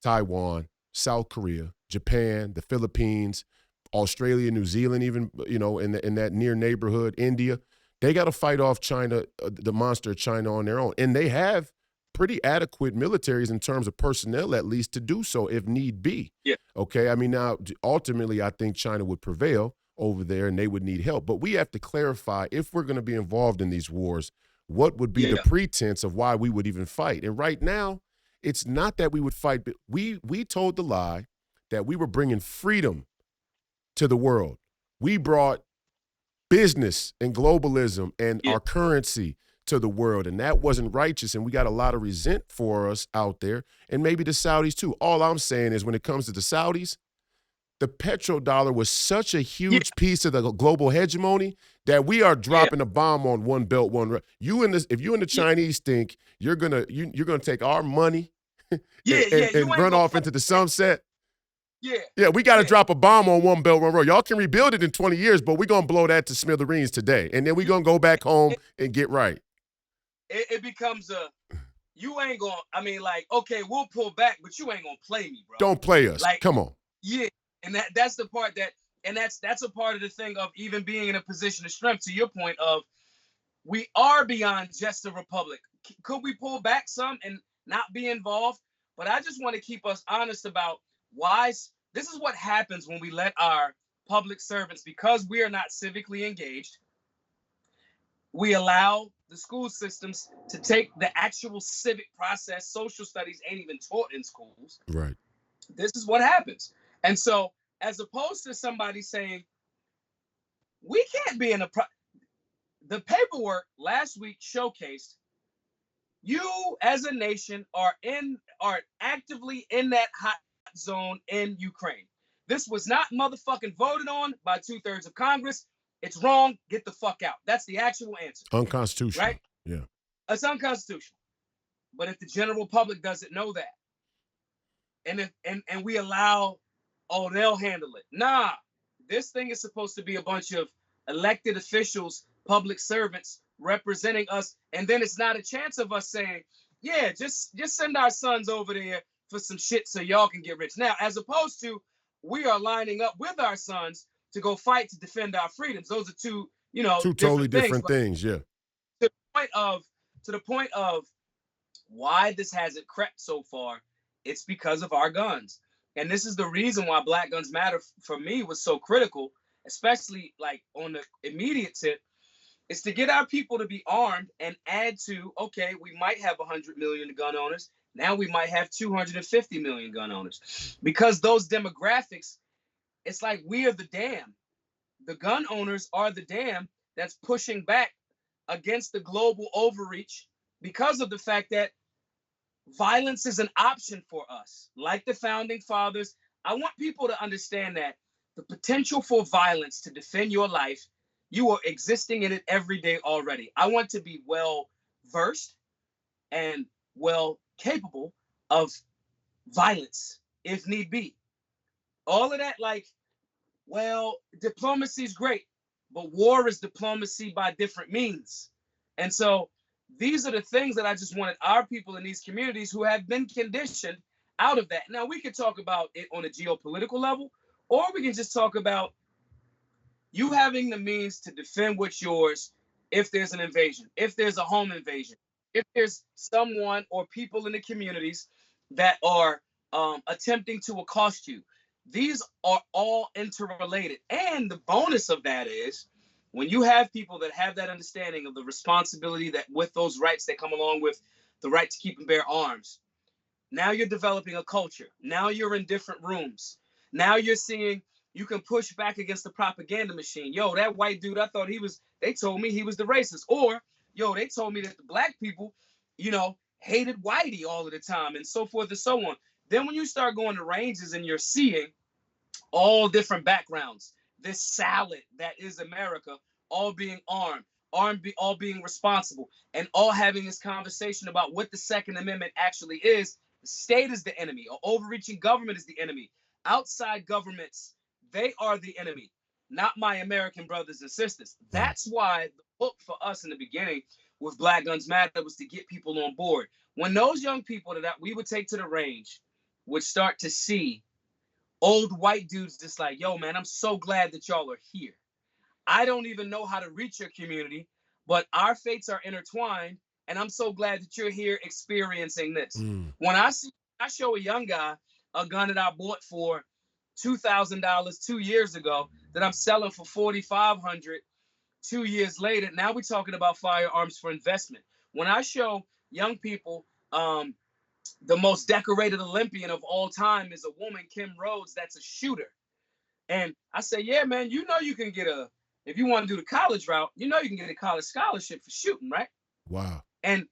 Taiwan, South Korea, Japan, the Philippines, Australia, New Zealand, even, in that near neighborhood, India, they got to fight off China, the monster China, on their own. And they have pretty adequate militaries in terms of personnel, at least, to do so if need be. Yeah. Okay. I mean, now, ultimately, I think China would prevail over there and they would need help. But we have to clarify, if we're going to be involved in these wars, what would be the pretense of why we would even fight? And right now, it's not that we would fight, but we told the lie that we were bringing freedom to the world. We brought business and globalism and Yeah. our currency to the world, and that wasn't righteous, and we got a lot of resent for us out there, and maybe the Saudis too. All I'm saying is when it comes to the Saudis, the petrodollar was such a Yeah. huge piece of the global hegemony that we are Yeah. dropping a bomb on one belt, one road. If you and the Yeah. Chinese think you're gonna take our money Yeah. Yeah. You and ain't run gonna off fight. into the sunset, Yeah. yeah, we got to Yeah. drop a bomb on one belt, one road. Y'all can rebuild it in 20 years, but we're gonna blow that to smithereens today, and then we're gonna go back home It, and get right. it becomes a you ain't gonna. I mean, like, okay, we'll pull back, but you ain't gonna play me, bro. Don't play us. Like, Come on. yeah, and that's the part that, and that's a part of the thing of even being in a position of strength. To your point of, we are beyond just a republic. Could we pull back some and not be involved? But I just want to keep us honest about why. This is what happens when we let our public servants, because we are not civically engaged, we allow the school systems to take the actual civic process. Social studies ain't even taught in schools. Right. This is what happens. And so, as opposed to somebody saying, we can't be in the paperwork last week showcased you as a nation are actively in that hot zone in Ukraine. This was not motherfucking voted on by 2/3 of Congress. It's wrong. Get the fuck out. That's the actual answer. Unconstitutional. Right? Yeah. It's unconstitutional. But if the general public doesn't know that, and we allow, oh, they'll handle it. Nah, this thing is supposed to be a bunch of elected officials, public servants representing us, and then it's not a chance of us saying, yeah, just send our sons over there for some shit so y'all can get rich. Now, as opposed to, we are lining up with our sons to go fight to defend our freedoms. Those are two, Two totally different things. different But things. Yeah. to the point of why this hasn't crept so far, it's because of our guns. And this is the reason why Black Guns Matter for me was so critical, especially like on the immediate tip, is to get our people to be armed and add to, okay, we might have 100 million gun owners. Now we might have 250 million gun owners. Because those demographics, it's like we are the dam. The gun owners are the dam that's pushing back against the global overreach because of the fact that violence is an option for us. Like the founding fathers, I want people to understand that the potential for violence to defend your life, you are existing in it every day already. I want to be well versed and well capable of violence if need be. All of that, like, well, diplomacy is great, but war is diplomacy by different means. And so these are the things that I just wanted our people in these communities who have been conditioned out of that. Now, we could talk about it on a geopolitical level, or we can just talk about you having the means to defend what's yours if there's an invasion, if there's a home invasion, if there's someone or people in the communities that are attempting to accost you. These are all interrelated. And the bonus of that is when you have people that have that understanding of the responsibility that with those rights that come along with the right to keep and bear arms, now you're developing a culture. Now you're in different rooms. Now you're seeing you can push back against the propaganda machine. Yo, that white dude, I thought they told me he was the racist. Or, yo, they told me that the black people, hated whitey all of the time and so forth and so on. Then when you start going to ranges and you're seeing all different backgrounds, this salad that is America, all being armed, all being responsible, and all having this conversation about what the Second Amendment actually is. The state is the enemy, or overreaching government is the enemy. Outside governments, they are the enemy, not my American brothers and sisters. That's why the book for us in the beginning with Black Guns Matter was to get people on board. When those young people that we would take to the range would start to see old white dudes just like, yo, man, I'm so glad that y'all are here. I don't even know how to reach your community, but our fates are intertwined, and I'm so glad that you're here experiencing this. When I show a young guy a gun that I bought for $2,000 2 years ago that I'm selling for $4,500 2 years later, now we're talking about firearms for investment. When I show young people The most decorated Olympian of all time is a woman, Kim Rhodes, that's a shooter. And I say, yeah, man, you know you can get if you want to do the college route, you know you can get a college scholarship for shooting, right? Wow. And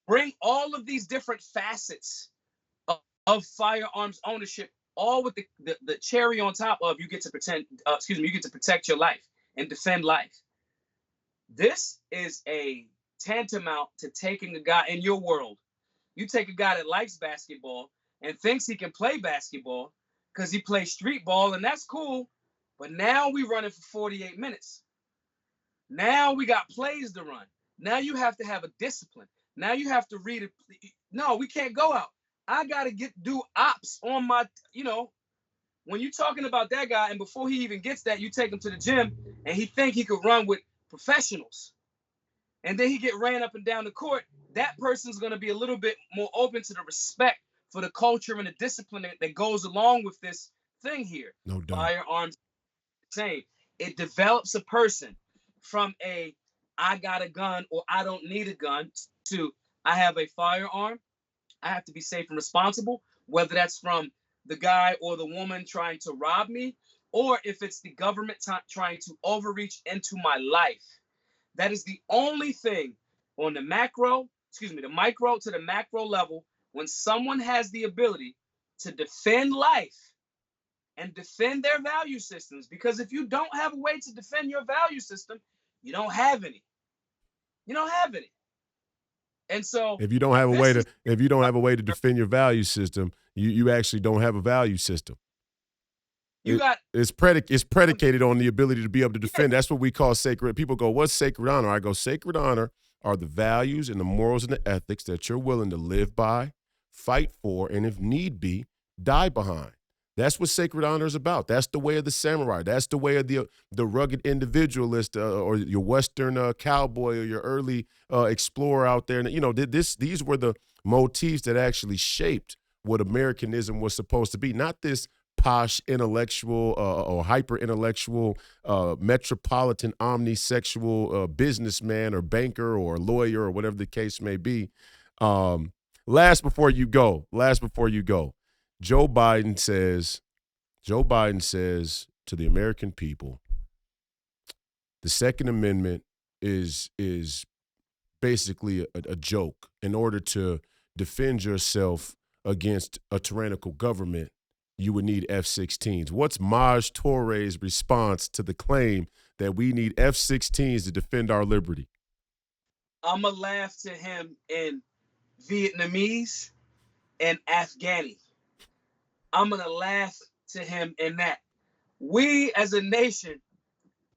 bring all of these different facets of firearms ownership, all with the cherry on top of you get to you get to protect your life and defend life. This is a tantamount to taking a guy in your world. You take a guy that likes basketball and thinks he can play basketball because he plays street ball, and that's cool. But now we running for 48 minutes. Now we got plays to run. Now you have to have a discipline. Now you have to read it. No, we can't go out. I gotta do ops on my, when you're talking about that guy, and before he even gets that, you take him to the gym and he think he could run with professionals. And then he get ran up and down the court. That person's gonna be a little bit more open to the respect for the culture and the discipline that goes along with this thing here. No doubt. Firearms, same. It develops a person from I got a gun or I don't need a gun to I have a firearm. I have to be safe and responsible, whether that's from the guy or the woman trying to rob me, or if it's the government trying to overreach into my life. That is the only thing on the micro to the macro level, when someone has the ability to defend life and defend their value systems. Because if you don't have a way to defend your value system, you don't have any. You don't have any. And so if you don't have a way to defend your value system, you actually don't have a value system. It's predicated on the ability to be able to defend. That's what we call sacred. People go, what's sacred honor? I go, sacred honor are the values and the morals and the ethics that you're willing to live by, fight for, and if need be, die behind. That's what sacred honor is about. That's the way of the samurai. That's the way of the rugged individualist or your Western cowboy or your early explorer out there. And, these were the motifs that actually shaped what Americanism was supposed to be. Not this posh intellectual or hyper intellectual metropolitan omnisexual businessman or banker or lawyer or whatever the case may be. Last before you go, Joe Biden says to the American people, the Second Amendment is basically a joke. In order to defend yourself against a tyrannical government, you would need F-16s. What's Maj Toure's response to the claim that we need F-16s to defend our liberty? I'm going to laugh to him in Vietnamese and Afghani. I'm going to laugh to him in that. We as a nation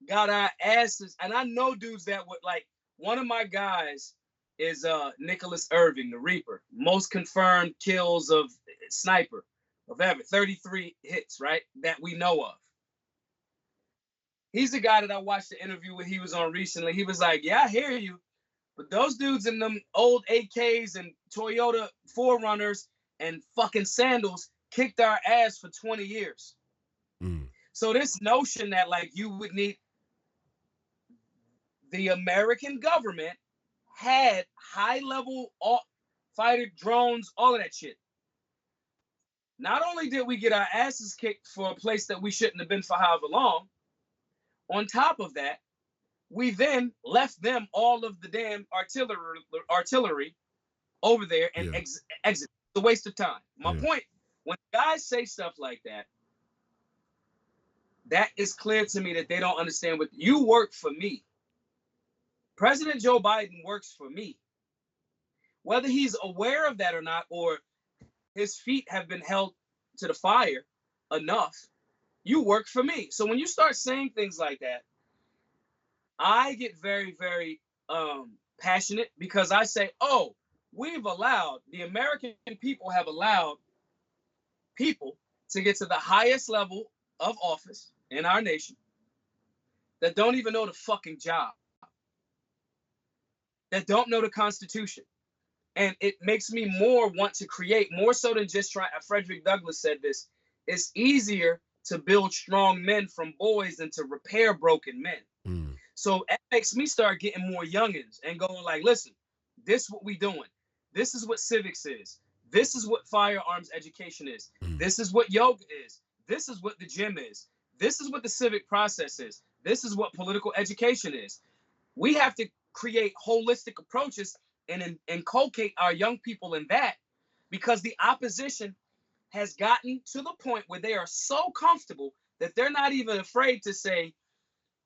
got our asses, and I know dudes that would, like, one of my guys is Nicholas Irving, the Reaper. Most confirmed kills of sniper of ever. 33 hits, right? That we know of. He's the guy that I watched the interview with. He was on recently. He was like, yeah, I hear you. But those dudes in them old AKs and Toyota 4Runners and fucking sandals kicked our ass for 20 years. So this notion that like you would need, the American government had high-level fighter drones, all of that shit. Not only did we get our asses kicked for a place that we shouldn't have been for however long, on top of that, we then left them all of the damn artillery over there and exit. It's a waste of time. My point, when guys say stuff like that, that is clear to me that they don't understand what you work for me. President Joe Biden works for me. Whether he's aware of that or not, or his feet have been held to the fire enough, you work for me. So when you start saying things like that, I get very, very passionate because I say, oh, the American people have allowed people to get to the highest level of office in our nation that don't even know the fucking job, that don't know the Constitution. And it makes me want to create, more so than just try. Frederick Douglass said this, it's easier to build strong men from boys than to repair broken men. So that makes me start getting more youngins and going like, listen, this is what we doing. This is what civics is. This is what firearms education is. Mm. This is what yoga is. This is what the gym is. This is what the civic process is. This is what political education is. We have to create holistic approaches and inculcate our young people in that, because the opposition has gotten to the point where they are so comfortable that they're not even afraid to say,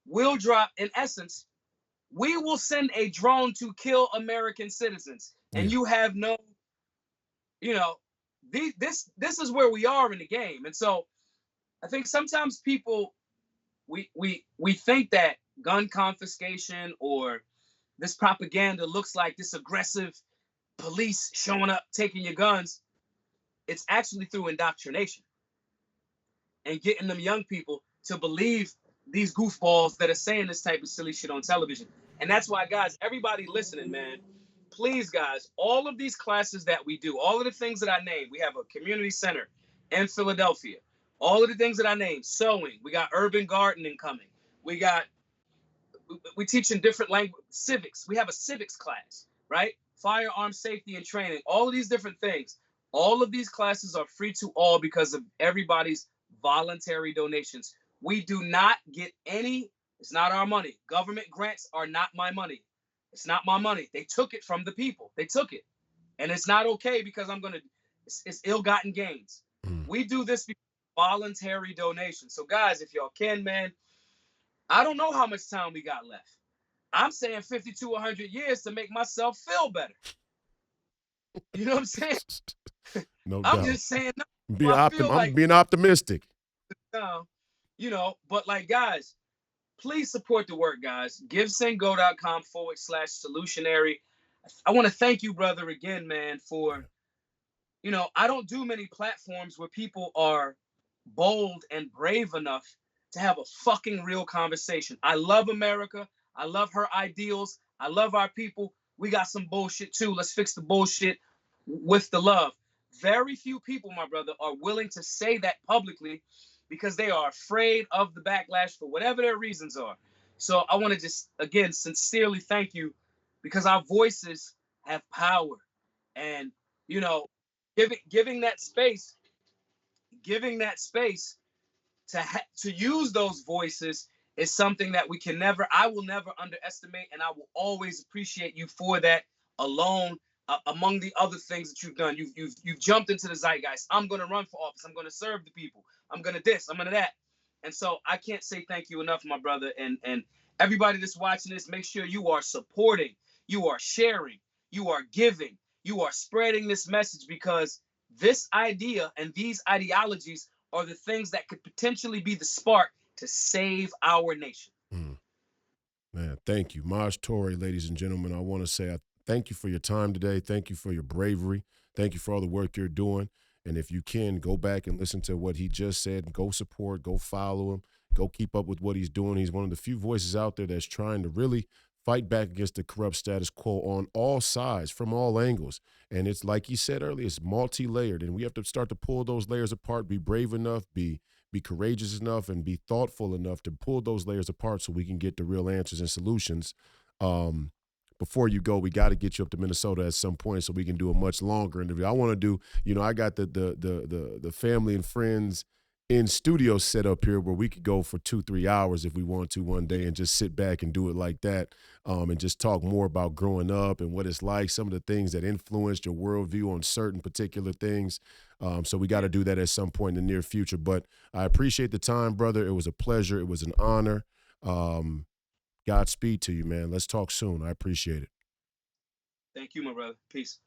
we'll drop, in essence, we will send a drone to kill American citizens. And Yeah. you have no, you know, this is where we are in the game. And so I think sometimes people, we think that gun confiscation or this propaganda looks like this aggressive police showing up taking your guns. It's actually through indoctrination and getting them young people to believe these goofballs that are saying this type of silly shit on television. And that's why, guys, everybody listening, man, please, guys, all of these classes that we do, all of the things that I named, we have a community center in Philadelphia. All of the things that I named, sewing, we got urban gardening coming. We got, we teach in different language, civics. We have a civics class, right? Firearm safety and training, all of these different things. All of these classes are free to all because of everybody's voluntary donations. We do not get any, it's not our money. Government grants are not my money. It's not my money. They took it from the people. They took it. And it's not okay because I'm going to, it's ill-gotten gains. Mm. We do this because voluntary donation. So guys, if y'all can, man, I don't know how much time we got left. I'm saying 50 to 100 years to make myself feel better. You know what I'm saying? No I'm doubt. just saying, I feel I'm like, being optimistic. you know, but like, guys, please support the work, guys. GiveSendGo.com/solutionary. I want to thank you, brother, again, man, for, you know, I don't do many platforms where people are bold and brave enough to have a fucking real conversation. I love America. I love her ideals. I love our people. We got some bullshit too. Let's fix the bullshit with the love. Very few people, my brother, are willing to say that publicly because they are afraid of the backlash for whatever their reasons are. So I want to just, again, sincerely thank you, because our voices have power. And, you know, giving that space, giving that space to use those voices is something that we can never, I will never underestimate, and I will always appreciate you for that alone. Among the other things that you've done, you've jumped into the zeitgeist. I'm going to run for office. I'm going to serve the people. I'm going to this. I'm going to that. And so I can't say thank you enough, my brother. And everybody that's watching this, make sure you are supporting, you are sharing, you are giving, you are spreading this message, because this idea and these ideologies are the things that could potentially be the spark to save our nation. Mm. Man, thank you. Maj Toure, ladies and gentlemen, I want to say I thank you for your time today. Thank you for your bravery. Thank you for all the work you're doing. And if you can, go back and listen to what he just said. Go support, go follow him, go keep up with what he's doing. He's one of the few voices out there that's trying to really fight back against the corrupt status quo on all sides, from all angles. And it's like he said earlier, it's multi-layered, and we have to start to pull those layers apart, be brave enough, be courageous enough, and be thoughtful enough to pull those layers apart so we can get the real answers and solutions. Before you go, we got to get you up to Minnesota at some point so we can do a much longer interview. I want to do, you know, I got the family and friends in studio set up here where we could go for 2-3 hours if we want to one day and just sit back and do it like that, and just talk more about growing up and what it's like, some of the things that influenced your worldview on certain particular things. So we got to do that at some point in the near future. But I appreciate the time, brother. It was a pleasure. It was an honor. Godspeed to you, man. Let's talk soon. I appreciate it. Thank you, my brother. Peace.